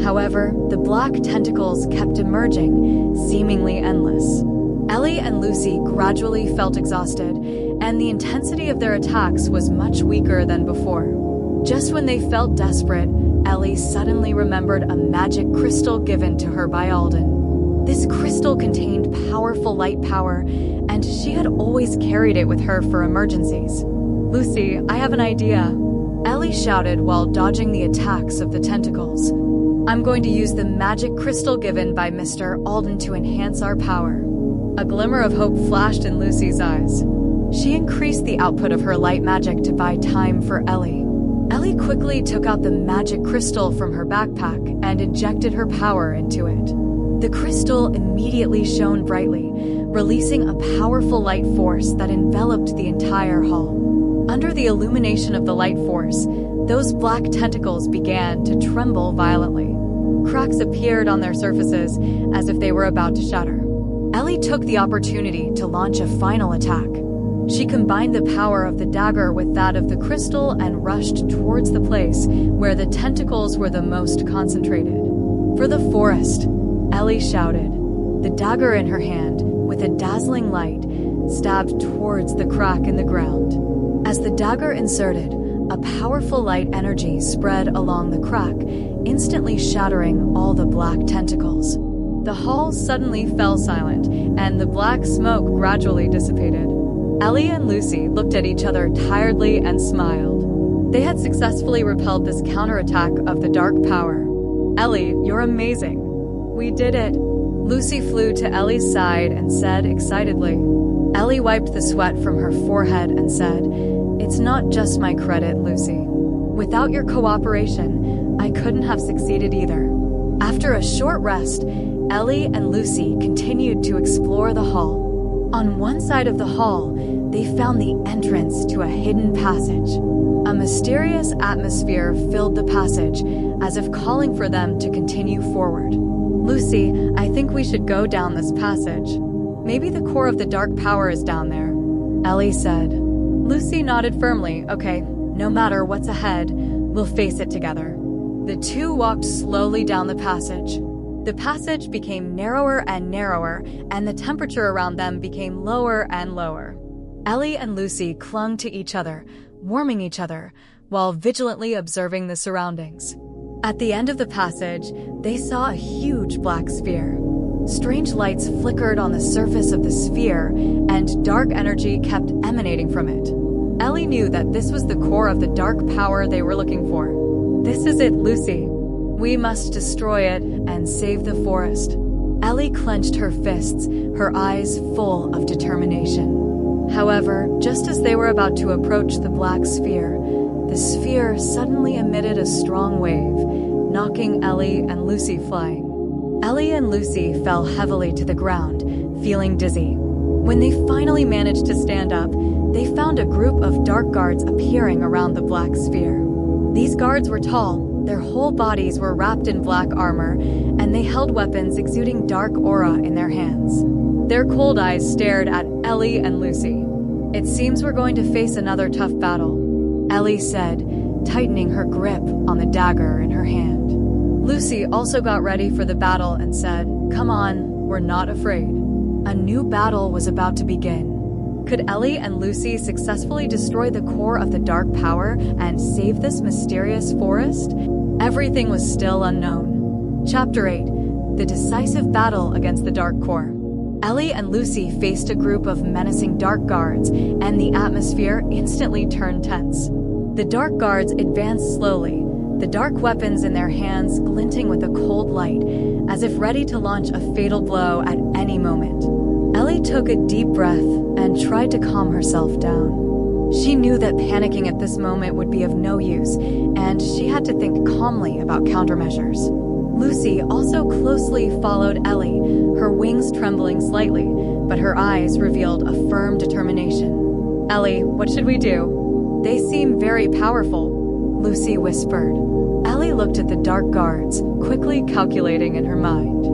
However, the black tentacles kept emerging, seemingly endless. Ellie and Lucy gradually felt exhausted, and the intensity of their attacks was much weaker than before. Just when they felt desperate, Ellie suddenly remembered a magic crystal given to her by Alden. This crystal contained powerful light power, and she had always carried it with her for emergencies. "Lucy, I have an idea," Ellie shouted while dodging the attacks of the tentacles. "I'm going to use the magic crystal given by Mr. Alden to enhance our power." A glimmer of hope flashed in Lucy's eyes. She increased the output of her light magic to buy time for Ellie. Ellie quickly took out the magic crystal from her backpack and injected her power into it. The crystal immediately shone brightly, releasing a powerful light force that enveloped the entire hall. Under the illumination of the light force, those black tentacles began to tremble violently. Cracks appeared on their surfaces as if they were about to shatter. Ellie took the opportunity to launch a final attack. She combined the power of the dagger with that of the crystal and rushed towards the place where the tentacles were the most concentrated. "For the forest," Ellie shouted. The dagger in her hand, with a dazzling light, stabbed towards the crack in the ground. As the dagger inserted, a powerful light energy spread along the crack, instantly shattering all the black tentacles. The hall suddenly fell silent, and the black smoke gradually dissipated. Ellie and Lucy looked at each other tiredly and smiled. They had successfully repelled this counterattack of the dark power. "Ellie, you're amazing." "We did it." Lucy flew to Ellie's side and said excitedly. Ellie wiped the sweat from her forehead and said, "It's not just my credit, Lucy. Without your cooperation, I couldn't have succeeded either." After a short rest, Ellie and Lucy continued to explore the hall. On one side of the hall, they found the entrance to a hidden passage. A mysterious atmosphere filled the passage, as if calling for them to continue forward. "Lucy, I think we should go down this passage. Maybe the core of the dark power is down there," Ellie said. Lucy nodded firmly. "Okay, no matter what's ahead, we'll face it together." The two walked slowly down the passage. The passage became narrower and narrower, and the temperature around them became lower and lower. Ellie and Lucy clung to each other, warming each other, while vigilantly observing the surroundings. At the end of the passage, they saw a huge black sphere. Strange lights flickered on the surface of the sphere, and dark energy kept emanating from it. Ellie knew that this was the core of the dark power they were looking for. "This is it, Lucy. We must destroy it and save the forest." Ellie clenched her fists, her eyes full of determination. However, just as they were about to approach the black sphere, the sphere suddenly emitted a strong wave, knocking Ellie and Lucy flying. Ellie and Lucy fell heavily to the ground, feeling dizzy. When they finally managed to stand up, they found a group of dark guards appearing around the black sphere. These guards were tall. Their whole bodies were wrapped in black armor, and they held weapons exuding dark aura in their hands. Their cold eyes stared at Ellie and Lucy. "It seems we're going to face another tough battle," Ellie said, tightening her grip on the dagger in her hand. Lucy also got ready for the battle and said, "Come on, we're not afraid." A new battle was about to begin. Could Ellie and Lucy successfully destroy the core of the dark power and save this mysterious forest? Everything was still unknown. Chapter 8: The Decisive Battle Against the Dark Core. Ellie and Lucy faced a group of menacing dark guards, and the atmosphere instantly turned tense. The dark guards advanced slowly, the dark weapons in their hands glinting with a cold light, as if ready to launch a fatal blow at any moment. Ellie took a deep breath and tried to calm herself down. She knew that panicking at this moment would be of no use, and she had to think calmly about countermeasures. Lucy also closely followed Ellie, her wings trembling slightly, but her eyes revealed a firm determination. "Ellie, what should we do? They seem very powerful," Lucy whispered. Ellie looked at the dark guards, quickly calculating in her mind.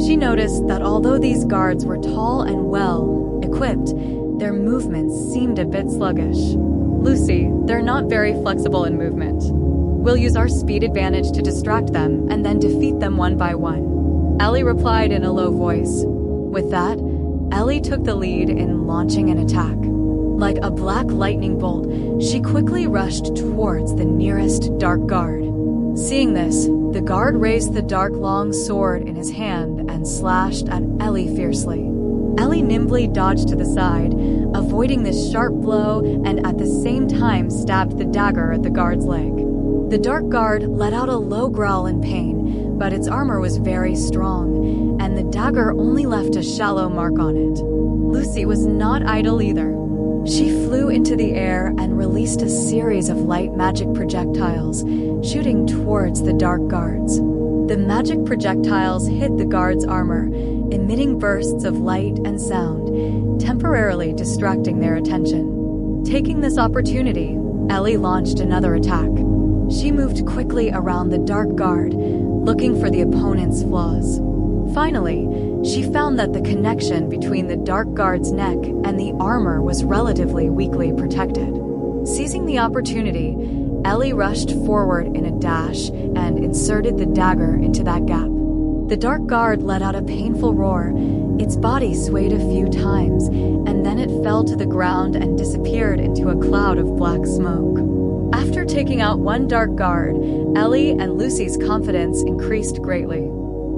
She noticed that although these guards were tall and well, Equipped, their movements seemed a bit sluggish. "Lucy, they're not very flexible in movement. We'll use our speed advantage to distract them and then defeat them one by one," Ellie replied in a low voice. With that, Ellie took the lead in launching an attack. Like a black lightning bolt, she quickly rushed towards the nearest dark guard. Seeing this, the guard raised the dark long sword in his hand and slashed at Ellie fiercely. Ellie nimbly dodged to the side, avoiding this sharp blow, and at the same time stabbed the dagger at the guard's leg. The dark guard let out a low growl in pain, but its armor was very strong, and the dagger only left a shallow mark on it. Lucy was not idle either. She flew into the air and released a series of light magic projectiles, shooting towards the dark guards. The magic projectiles hit the guards' armor, emitting bursts of light and sound, temporarily distracting their attention. Taking this opportunity, Ellie launched another attack. She moved quickly around the dark guard, looking for the opponent's flaws. Finally, she found that the connection between the dark guard's neck and the armor was relatively weakly protected. Seizing the opportunity, Ellie rushed forward in a dash and inserted the dagger into that gap. The dark guard let out a painful roar. Its body swayed a few times, and then it fell to the ground and disappeared into a cloud of black smoke. After taking out one dark guard, Ellie and Lucy's confidence increased greatly.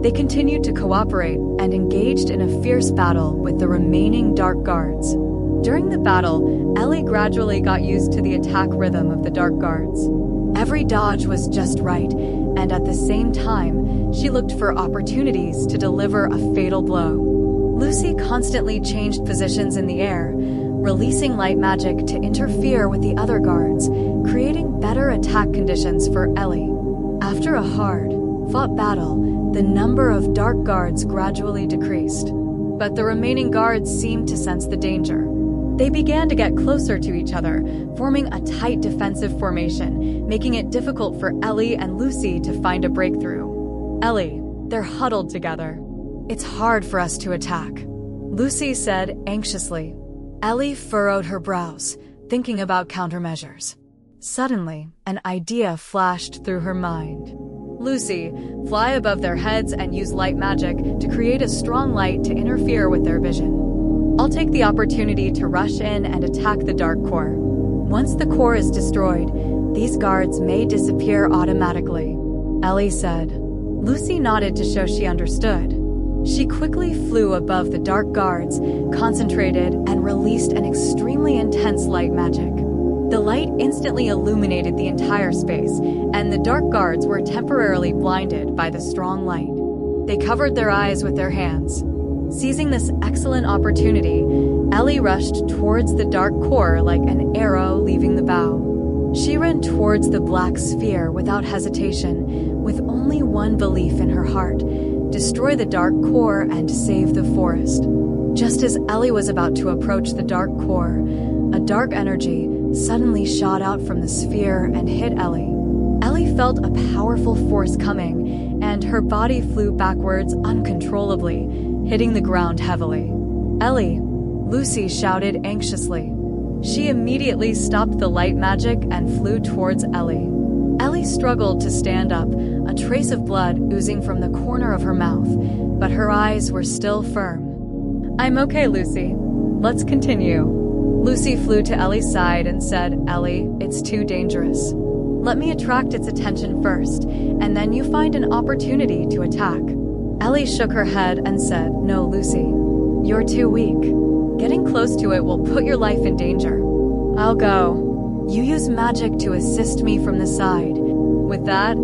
They continued to cooperate and engaged in a fierce battle with the remaining dark guards. During the battle, Ellie gradually got used to the attack rhythm of the dark guards. Every dodge was just right, and at the same time, she looked for opportunities to deliver a fatal blow. Lucy constantly changed positions in the air, releasing light magic to interfere with the other guards, creating better attack conditions for Ellie. After a hard-fought battle, the number of dark guards gradually decreased, but the remaining guards seemed to sense the danger. They began to get closer to each other, forming a tight defensive formation, making it difficult for Ellie and Lucy to find a breakthrough. "Ellie, they're huddled together. It's hard for us to attack," Lucy said anxiously. Ellie furrowed her brows, thinking about countermeasures. Suddenly, an idea flashed through her mind. "Lucy, fly above their heads and use light magic to create a strong light to interfere with their vision. I'll take the opportunity to rush in and attack the dark core. Once the core is destroyed, these guards may disappear automatically," Ellie said. Lucy nodded to show she understood. She quickly flew above the dark guards, concentrated, and released an extremely intense light magic. The light instantly illuminated the entire space, and the dark guards were temporarily blinded by the strong light. They covered their eyes with their hands. Seizing this excellent opportunity, Ellie rushed towards the dark core like an arrow leaving the bow. She ran towards the black sphere without hesitation, with only one belief in her heart: destroy the dark core and save the forest. Just as Ellie was about to approach the dark core, a dark energy suddenly shot out from the sphere and hit Ellie. Ellie felt a powerful force coming, and her body flew backwards uncontrollably, hitting the ground heavily. "Ellie!" Lucy shouted anxiously. She immediately stopped the light magic and flew towards Ellie. Ellie struggled to stand up, a trace of blood oozing from the corner of her mouth, but her eyes were still firm. "I'm okay, Lucy. Let's continue." Lucy flew to Ellie's side and said, "Ellie, it's too dangerous. Let me attract its attention first, and then you find an opportunity to attack." Ellie shook her head and said, "No, Lucy. You're too weak. Getting close to it will put your life in danger. I'll go. You use magic to assist me from the side." With that,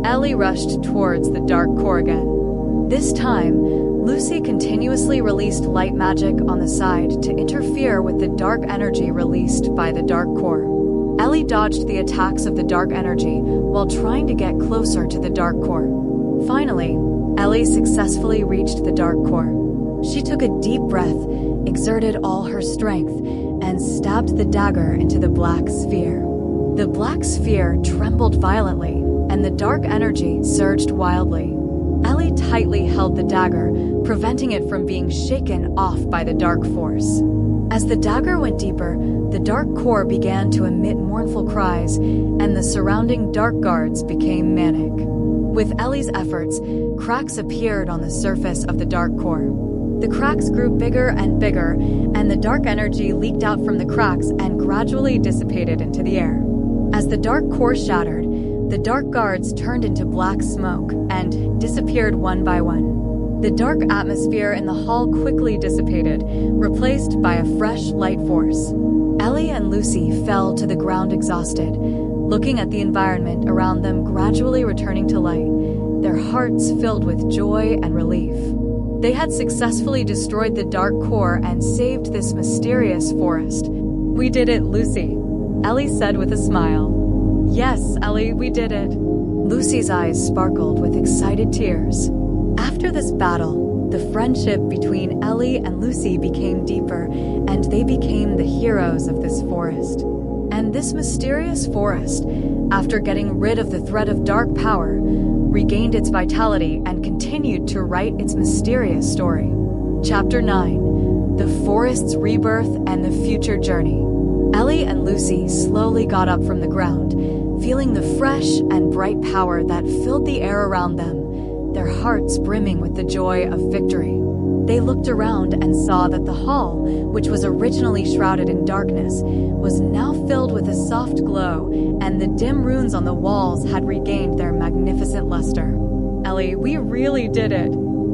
Ellie rushed towards the dark core again. This time, Lucy continuously released light magic on the side to interfere with the dark energy released by the dark core. Ellie dodged the attacks of the dark energy while trying to get closer to the dark core. Finally, Ellie successfully reached the dark core. She took a deep breath, exerted all her strength, and stabbed the dagger into the black sphere. The black sphere trembled violently, and the dark energy surged wildly. Ellie tightly held the dagger, preventing it from being shaken off by the dark force. As the dagger went deeper, the dark core began to emit mournful cries, and the surrounding dark guards became manic. With Ellie's efforts, cracks appeared on the surface of the dark core. The cracks grew bigger and bigger, and the dark energy leaked out from the cracks and gradually dissipated into the air. As the dark core shattered, the dark guards turned into black smoke and disappeared one by one. The dark atmosphere in the hall quickly dissipated, replaced by a fresh light force. Ellie and Lucy fell to the ground exhausted, looking at the environment around them gradually returning to light, their hearts filled with joy and relief. They had successfully destroyed the dark core and saved this mysterious forest. "We did it, Lucy," Ellie said with a smile. "Yes, Ellie, we did it." Lucy's eyes sparkled with excited tears. After this battle, the friendship between Ellie and Lucy became deeper, and they became the heroes of this forest. And this mysterious forest, after getting rid of the threat of dark power, regained its vitality and continued to write its mysterious story. Chapter 9: The Forest's Rebirth and the Future Journey. Ellie and Lucy slowly got up from the ground, feeling the fresh and bright power that filled the air around them, their hearts brimming with the joy of victory. They looked around and saw that the hall, which was originally shrouded in darkness, was now filled with a soft glow, and the dim runes on the walls had regained their magnificent luster. "Ellie, we really did it."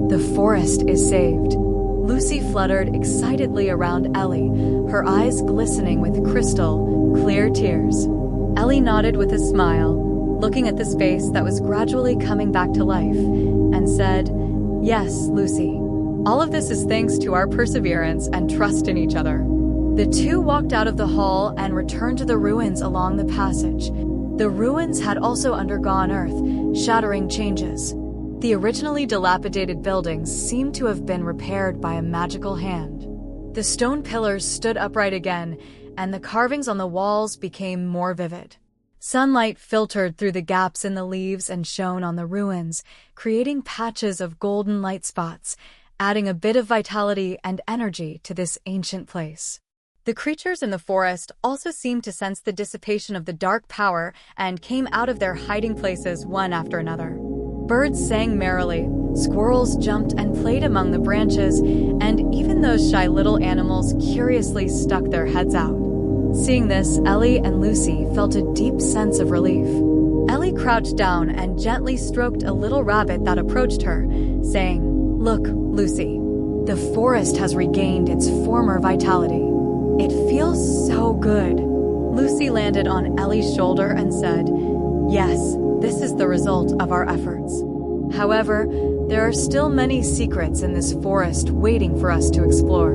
"The forest is saved." Lucy fluttered excitedly around Ellie, her eyes glistening with crystal, clear tears. Ellie nodded with a smile, looking at the space that was gradually coming back to life, and said, "Yes, Lucy. All of this is thanks to our perseverance and trust in each other." The two walked out of the hall and returned to the ruins along the passage. The ruins had also undergone earth-shattering changes. The originally dilapidated buildings seemed to have been repaired by a magical hand. The stone pillars stood upright again, and the carvings on the walls became more vivid. Sunlight filtered through the gaps in the leaves and shone on the ruins, creating patches of golden light spots, adding a bit of vitality and energy to this ancient place. The creatures in the forest also seemed to sense the dissipation of the dark power and came out of their hiding places one after another. Birds sang merrily, squirrels jumped and played among the branches, and even those shy little animals curiously stuck their heads out. Seeing this, Ellie and Lucy felt a deep sense of relief. Ellie crouched down and gently stroked a little rabbit that approached her, saying, "Look, Lucy, the forest has regained its former vitality. It feels so good." Lucy landed on Ellie's shoulder and said, "Yes, this is the result of our efforts. However, there are still many secrets in this forest waiting for us to explore."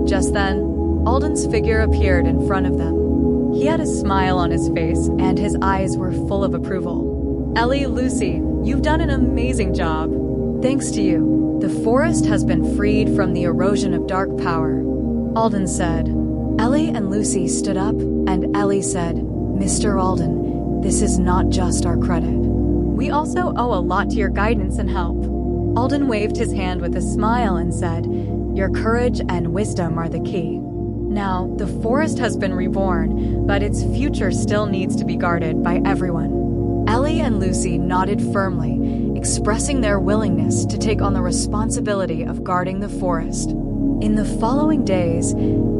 Just then, Alden's figure appeared in front of them. He had a smile on his face, and his eyes were full of approval. "Ellie, Lucy, you've done an amazing job. Thanks to you, the forest has been freed from the erosion of dark power," Alden said. Ellie and Lucy stood up, and Ellie said, "Mr. Alden, this is not just our credit. We also owe a lot to your guidance and help." Alden waved his hand with a smile and said, "Your courage and wisdom are the key. Now, the forest has been reborn, but its future still needs to be guarded by everyone." Ellie and Lucy nodded firmly, expressing their willingness to take on the responsibility of guarding the forest. In the following days,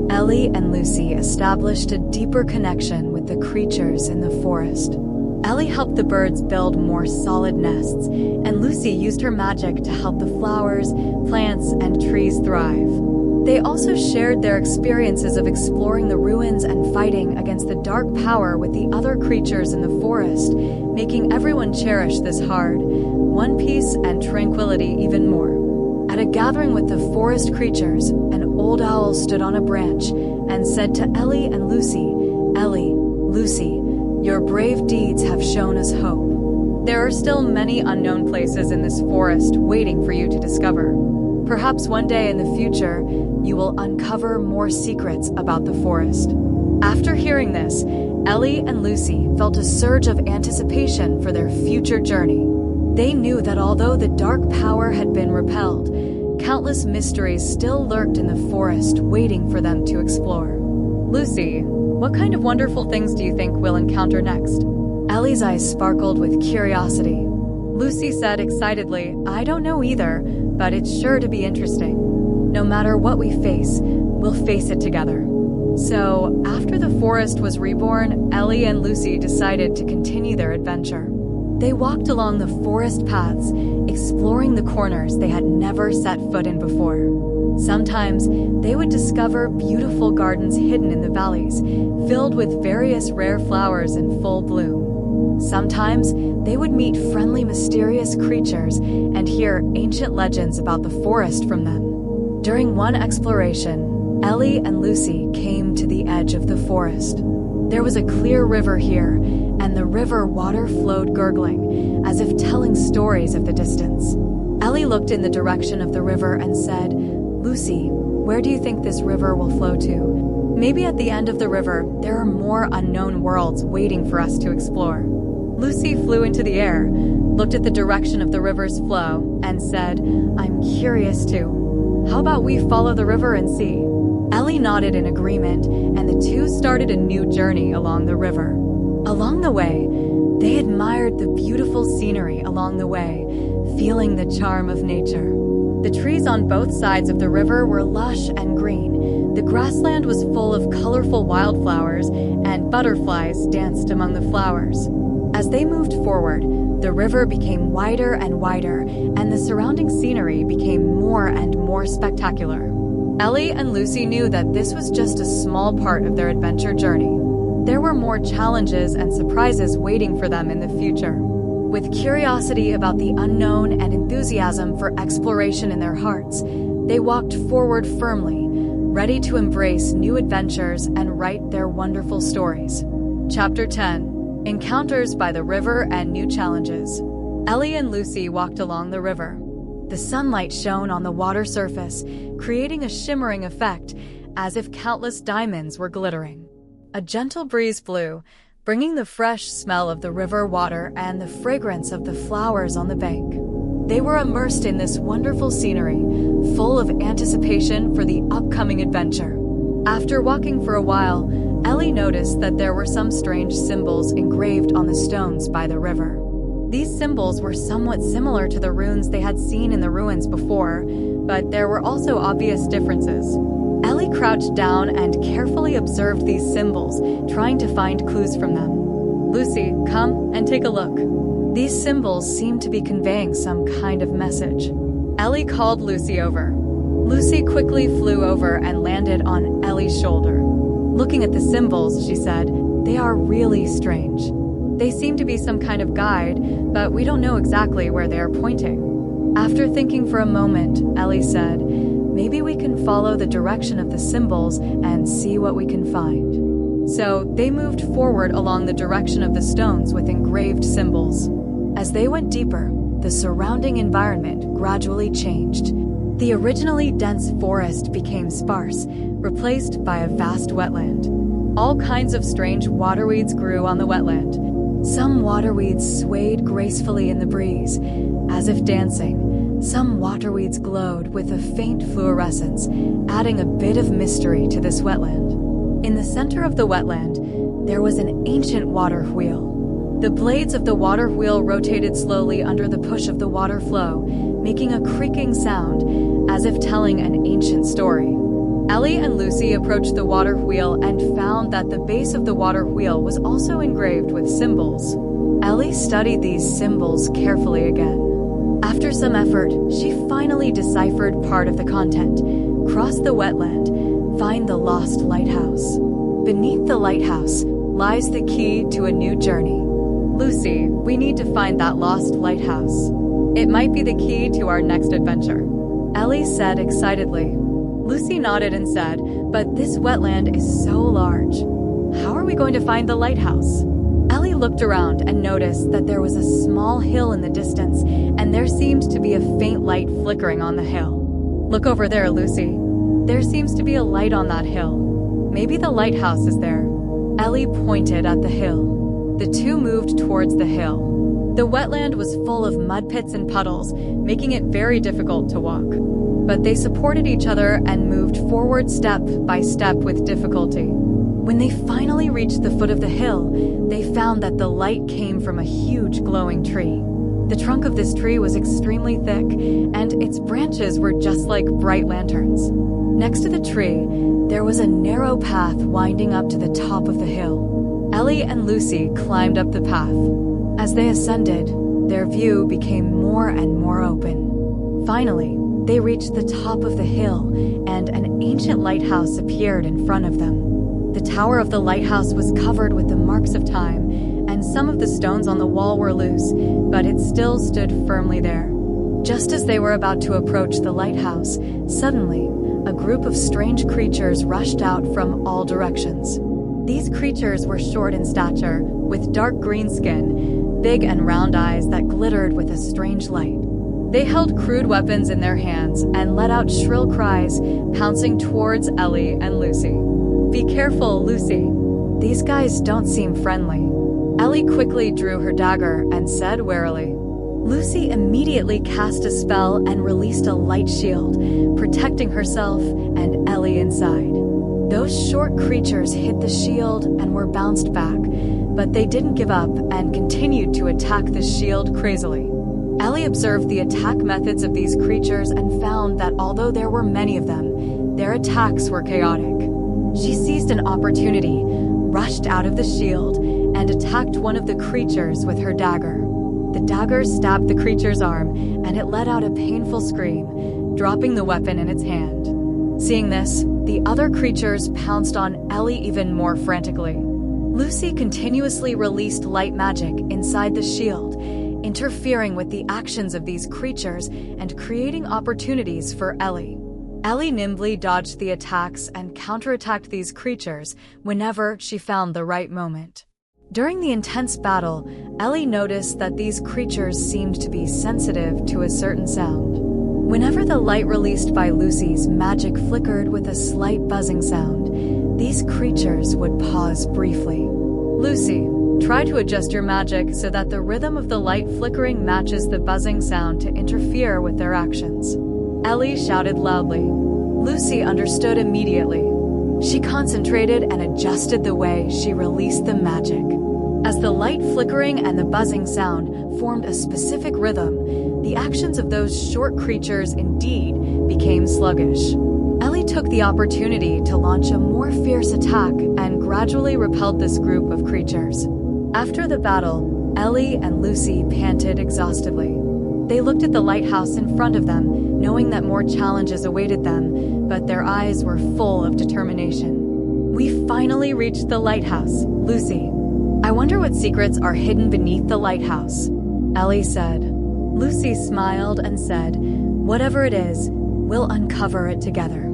Ellie and Lucy established a deeper connection with the creatures in the forest. Ellie helped the birds build more solid nests, and Lucy used her magic to help the flowers, plants, and trees thrive. They also shared their experiences of exploring the ruins and fighting against the dark power with the other creatures in the forest, making everyone cherish this one peace and tranquility even more. At a gathering with the forest creatures, an old owl stood on a branch and said to Ellie and Lucy, "Ellie, Lucy, your brave deeds have shown us hope. There are still many unknown places in this forest waiting for you to discover. Perhaps one day in the future, you will uncover more secrets about the forest." After hearing this, Ellie and Lucy felt a surge of anticipation for their future journey. They knew that although the dark power had been repelled, Countless mysteries still lurked in the forest, waiting for them to explore. "Lucy, what kind of wonderful things do you think we'll encounter next?" Ellie's eyes sparkled with curiosity. Lucy said excitedly, "I don't know either, but it's sure to be interesting. No matter what we face, we'll face it together." So, after the forest was reborn, Ellie and Lucy decided to continue their adventure. They walked along the forest paths, exploring the corners they had never set foot in before. Sometimes, they would discover beautiful gardens hidden in the valleys, filled with various rare flowers in full bloom. Sometimes, they would meet friendly, mysterious creatures and hear ancient legends about the forest from them. During one exploration, Ellie and Lucy came to the edge of the forest. There was a clear river here, and the river water flowed gurgling, as if telling stories of the distance. Ellie looked in the direction of the river and said, "Lucy, where do you think this river will flow to? Maybe at the end of the river, there are more unknown worlds waiting for us to explore." Lucy flew into the air, looked at the direction of the river's flow, and said, "I'm curious too. How about we follow the river and see?" Ellie nodded in agreement, and the two started a new journey along the river. Along the way, they admired the beautiful scenery along the way, feeling the charm of nature. The trees on both sides of the river were lush and green. The grassland was full of colorful wildflowers, and butterflies danced among the flowers. As they moved forward, the river became wider and wider, and the surrounding scenery became more and more spectacular. Ellie and Lucy knew that this was just a small part of their adventure journey. There were more challenges and surprises waiting for them in the future. With curiosity about the unknown and enthusiasm for exploration in their hearts, they walked forward firmly, ready to embrace new adventures and write their wonderful stories. Chapter 10: Encounters by the River and New Challenges. Ellie and Lucy walked along the river. The sunlight shone on the water surface, creating a shimmering effect, as if countless diamonds were glittering. A gentle breeze blew, bringing the fresh smell of the river water and the fragrance of the flowers on the bank. They were immersed in this wonderful scenery, full of anticipation for the upcoming adventure. After walking for a while, Ellie noticed that there were some strange symbols engraved on the stones by the river. These symbols were somewhat similar to the runes they had seen in the ruins before, but there were also obvious differences. Ellie crouched down and carefully observed these symbols, trying to find clues from them. "Lucy, come and take a look." These symbols seemed to be conveying some kind of message. Ellie called Lucy over. Lucy quickly flew over and landed on Ellie's shoulder. Looking at the symbols, she said, "They are really strange. They seem to be some kind of guide, but we don't know exactly where they are pointing." After thinking for a moment, Ellie said, "Maybe we can follow the direction of the symbols and see what we can find." So they moved forward along the direction of the stones with engraved symbols. As they went deeper, the surrounding environment gradually changed. The originally dense forest became sparse, replaced by a vast wetland. All kinds of strange waterweeds grew on the wetland. Some waterweeds swayed gracefully in the breeze, as if dancing. Some waterweeds glowed with a faint fluorescence, adding a bit of mystery to this wetland. In the center of the wetland, there was an ancient water wheel. The blades of the water wheel rotated slowly under the push of the water flow, making a creaking sound, as if telling an ancient story. Ellie and Lucy approached the water wheel and found that the base of the water wheel was also engraved with symbols. Ellie studied these symbols carefully again. After some effort, she finally deciphered part of the content. Cross the wetland, find the lost lighthouse. Beneath the lighthouse lies the key to a new journey. Lucy, we need to find that lost lighthouse. It might be the key to our next adventure. Ellie said excitedly. Lucy nodded and said, "But this wetland is so large. How are we going to find the lighthouse?" Ellie looked around and noticed that there was a small hill in the distance, and there seemed to be a faint light flickering on the hill. "Look over there, Lucy. There seems to be a light on that hill. Maybe the lighthouse is there." Ellie pointed at the hill. The two moved towards the hill. The wetland was full of mud pits and puddles, making it very difficult to walk. but they supported each other and moved forward step by step with difficulty. When they finally reached the foot of the hill, they found that the light came from a huge glowing tree. The trunk of this tree was extremely thick, and its branches were just like bright lanterns. Next to the tree, there was a narrow path winding up to the top of the hill. Ellie and Lucy climbed up the path. As they ascended, their view became more and more open. Finally, they reached the top of the hill, and an ancient lighthouse appeared in front of them. The tower of the lighthouse was covered with the marks of time, and some of the stones on the wall were loose, but it still stood firmly there. Just as they were about to approach the lighthouse, suddenly, a group of strange creatures rushed out from all directions. These creatures were short in stature, with dark green skin, big and round eyes that glittered with a strange light. They held crude weapons in their hands and let out shrill cries, pouncing towards Ellie and Lucy. "Be careful, Lucy. These guys don't seem friendly." Ellie quickly drew her dagger and said warily. Lucy immediately cast a spell and released a light shield, protecting herself and Ellie inside. Those short creatures hit the shield and were bounced back, but they didn't give up and continued to attack the shield crazily. Ellie observed the attack methods of these creatures and found that although there were many of them, their attacks were chaotic. She seized an opportunity, rushed out of the shield, and attacked one of the creatures with her dagger. The dagger stabbed the creature's arm, and it let out a painful scream, dropping the weapon in its hand. Seeing this, the other creatures pounced on Ellie even more frantically. Lucy continuously released light magic inside the shield, interfering with the actions of these creatures and creating opportunities for Ellie. Ellie nimbly dodged the attacks and counterattacked these creatures whenever she found the right moment. During the intense battle, Ellie noticed that these creatures seemed to be sensitive to a certain sound. Whenever the light released by Lucy's magic flickered with a slight buzzing sound, these creatures would pause briefly. "Lucy, try to adjust your magic so that the rhythm of the light flickering matches the buzzing sound to interfere with their actions," Ellie shouted loudly. Lucy understood immediately. She concentrated and adjusted the way she released the magic. As the light flickering and the buzzing sound formed a specific rhythm, the actions of those short creatures indeed became sluggish. Ellie took the opportunity to launch a more fierce attack and gradually repelled this group of creatures. After the battle, Ellie and Lucy panted exhaustedly. They looked at the lighthouse in front of them, knowing that more challenges awaited them, but their eyes were full of determination. "We finally reached the lighthouse, Lucy. I wonder what secrets are hidden beneath the lighthouse," Ellie said. Lucy smiled and said, "Whatever it is, we'll uncover it together."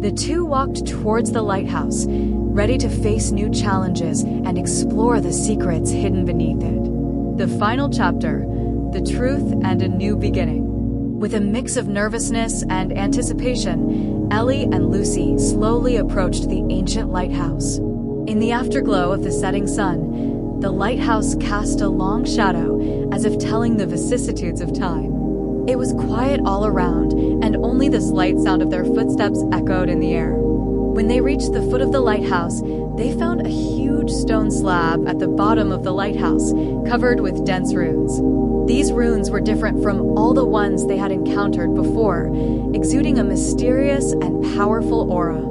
The two walked towards the lighthouse, ready to face new challenges and explore the secrets hidden beneath it. The final chapter, The Truth and a New Beginning. With a mix of nervousness and anticipation, Ellie and Lucy slowly approached the ancient lighthouse. In the afterglow of the setting sun, the lighthouse cast a long shadow as if telling the vicissitudes of time. It was quiet all around, and only the slight sound of their footsteps echoed in the air. When they reached the foot of the lighthouse, they found a huge stone slab at the bottom of the lighthouse, covered with dense runes. These runes were different from all the ones they had encountered before, exuding a mysterious and powerful aura.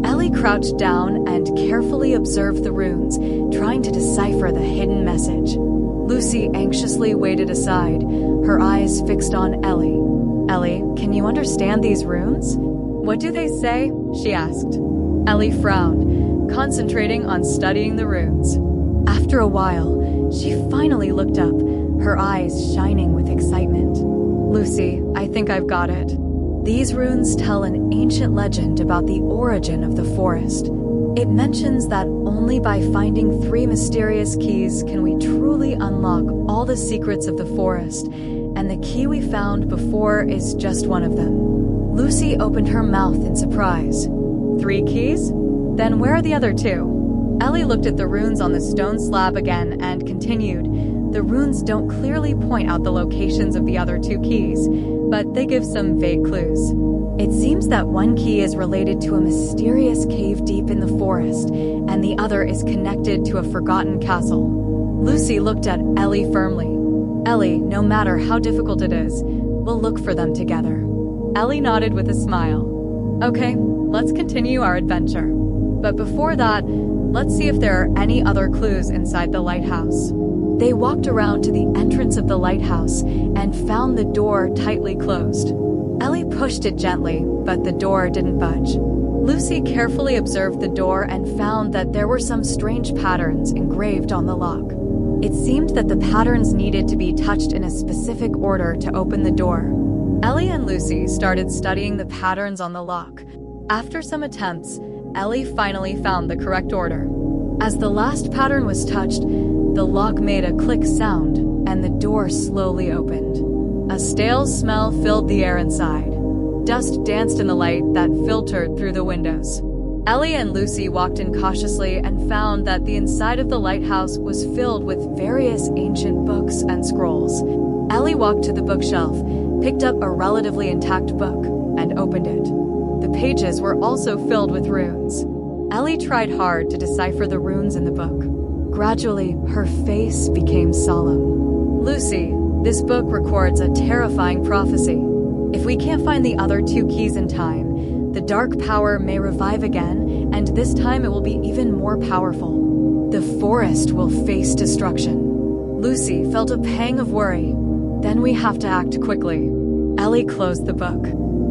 Ellie crouched down and carefully observed the runes, trying to decipher the hidden message. Lucy anxiously waited aside, her eyes fixed on Ellie. "Ellie, can you understand these runes?" "What do they say?" she asked. Ellie frowned, concentrating on studying the runes. After a while, she finally looked up, her eyes shining with excitement. "Lucy, I think I've got it. These runes tell an ancient legend about the origin of the forest. It mentions that only by finding 3 mysterious keys can we truly unlock all the secrets of the forest, and the key we found before is just one of them." Lucy opened her mouth in surprise. 3 keys? Then where are the other 2? Ellie looked at the runes on the stone slab again and continued, The runes don't clearly point out the locations of the other 2 keys, but they give some vague clues. It seems that one key is related to a mysterious cave deep in the forest, and the other is connected to a forgotten castle. Lucy looked at Ellie firmly. Ellie, no matter how difficult it is, we'll look for them together. Ellie nodded with a smile. Okay, let's continue our adventure. But before that, let's see if there are any other clues inside the lighthouse. They walked around to the entrance of the lighthouse and found the door tightly closed. Ellie pushed it gently, but the door didn't budge. Lucy carefully observed the door and found that there were some strange patterns engraved on the lock. It seemed that the patterns needed to be touched in a specific order to open the door. Ellie and Lucy started studying the patterns on the lock. After some attempts, Ellie finally found the correct order. As the last pattern was touched, the lock made a click sound, and the door slowly opened. A stale smell filled the air inside. Dust danced in the light that filtered through the windows. Ellie and Lucy walked in cautiously and found that the inside of the lighthouse was filled with various ancient books and scrolls. Ellie walked to the bookshelf, picked up a relatively intact book, and opened it. The pages were also filled with runes. Ellie tried hard to decipher the runes in the book. Gradually, her face became solemn. Lucy, this book records a terrifying prophecy. If we can't find the other 2 keys in time, the dark power may revive again, and this time it will be even more powerful. The forest will face destruction. Lucy felt a pang of worry. Then we have to act quickly. Ellie closed the book.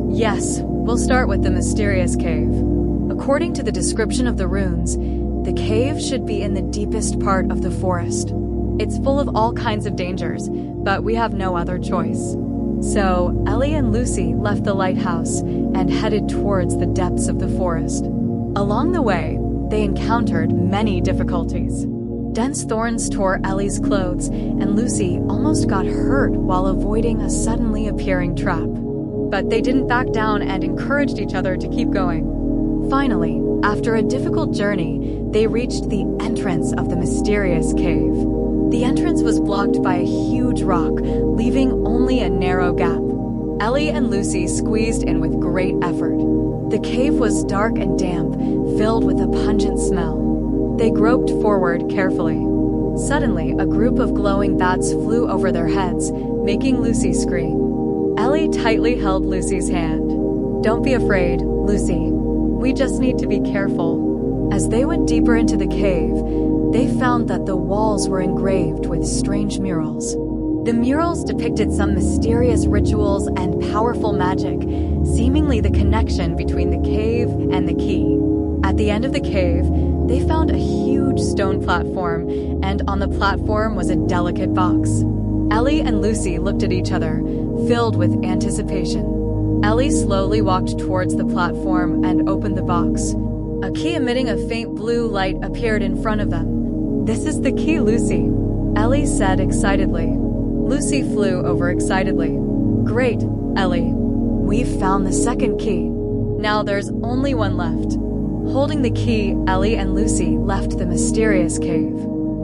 Yes, we'll start with the mysterious cave. According to the description of the runes, the cave should be in the deepest part of the forest. It's full of all kinds of dangers, but we have no other choice. So, Ellie and Lucy left the lighthouse and headed towards the depths of the forest. Along the way, they encountered many difficulties. Dense thorns tore Ellie's clothes, and Lucy almost got hurt while avoiding a suddenly appearing trap. But they didn't back down and encouraged each other to keep going. Finally, after a difficult journey, they reached the entrance of the mysterious cave. The entrance was blocked by a huge rock, leaving only a narrow gap. Ellie and Lucy squeezed in with great effort. The cave was dark and damp, filled with a pungent smell. They groped forward carefully. Suddenly, a group of glowing bats flew over their heads, making Lucy scream. Ellie tightly held Lucy's hand. Don't be afraid, Lucy. We just need to be careful. As they went deeper into the cave, they found that the walls were engraved with strange murals. The murals depicted some mysterious rituals and powerful magic, seemingly the connection between the cave and the key. At the end of the cave, they found a huge stone platform, and on the platform was a delicate box. Ellie and Lucy looked at each other, filled with anticipation. Ellie slowly walked towards the platform and opened the box. A key emitting a faint blue light appeared in front of them. "This is the key, Lucy," Ellie said excitedly. Lucy flew over excitedly. "Great, Ellie. We've found the second key. Now there's only one left." Holding the key, Ellie and Lucy left the mysterious cave.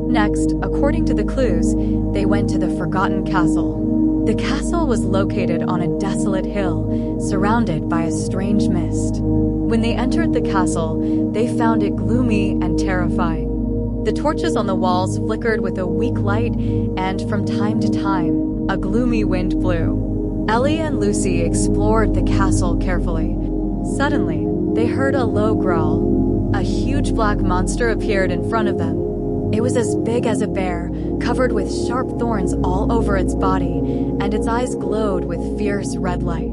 Next, according to the clues, they went to the forgotten castle. The castle was located on a desolate hill, surrounded by a strange mist. When they entered the castle, they found it gloomy and terrifying. The torches on the walls flickered with a weak light, and from time to time, a gloomy wind blew. Ellie and Lucy explored the castle carefully. Suddenly, they heard a low growl. A huge black monster appeared in front of them. It was as big as a bear, covered with sharp thorns all over its body, and its eyes glowed with fierce red light.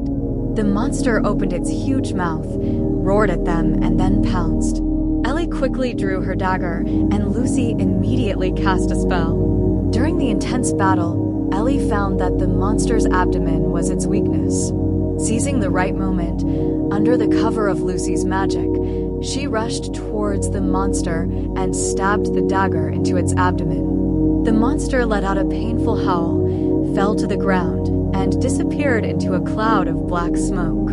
The monster opened its huge mouth, roared at them, and then pounced. Ellie quickly drew her dagger, and Lucy immediately cast a spell. During the intense battle, Ellie found that the monster's abdomen was its weakness. Seizing the right moment, under the cover of Lucy's magic, she rushed towards the monster and stabbed the dagger into its abdomen. The monster let out a painful howl, fell to the ground, and disappeared into a cloud of black smoke.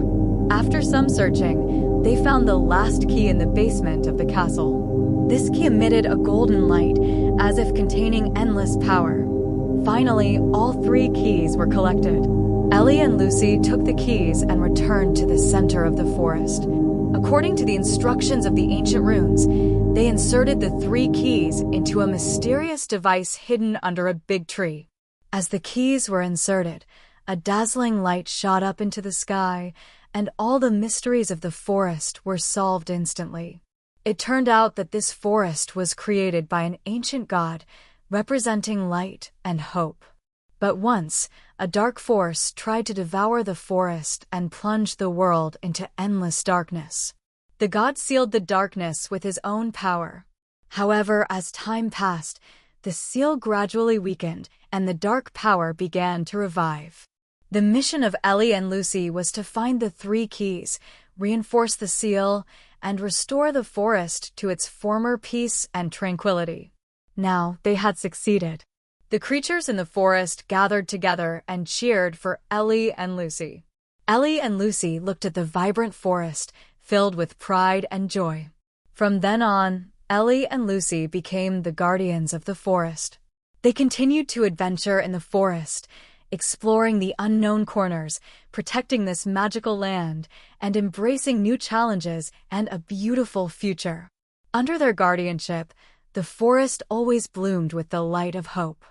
After some searching, they found the last key in the basement of the castle. This key emitted a golden light, as if containing endless power. Finally, all 3 keys were collected. Ellie and Lucy took the keys and returned to the center of the forest. According to the instructions of the ancient runes, they inserted the 3 keys into a mysterious device hidden under a big tree. As the keys were inserted, a dazzling light shot up into the sky, and all the mysteries of the forest were solved instantly. It turned out that this forest was created by an ancient god, representing light and hope. But once, a dark force tried to devour the forest and plunge the world into endless darkness. The god sealed the darkness with his own power. However, as time passed, the seal gradually weakened and the dark power began to revive. The mission of Ellie and Lucy was to find the 3 keys, reinforce the seal, and restore the forest to its former peace and tranquility. Now they had succeeded. The creatures in the forest gathered together and cheered for Ellie and Lucy. Ellie and Lucy looked at the vibrant forest, filled with pride and joy. From then on, Ellie and Lucy became the guardians of the forest. They continued to adventure in the forest, exploring the unknown corners, protecting this magical land, and embracing new challenges and a beautiful future. Under their guardianship, the forest always bloomed with the light of hope.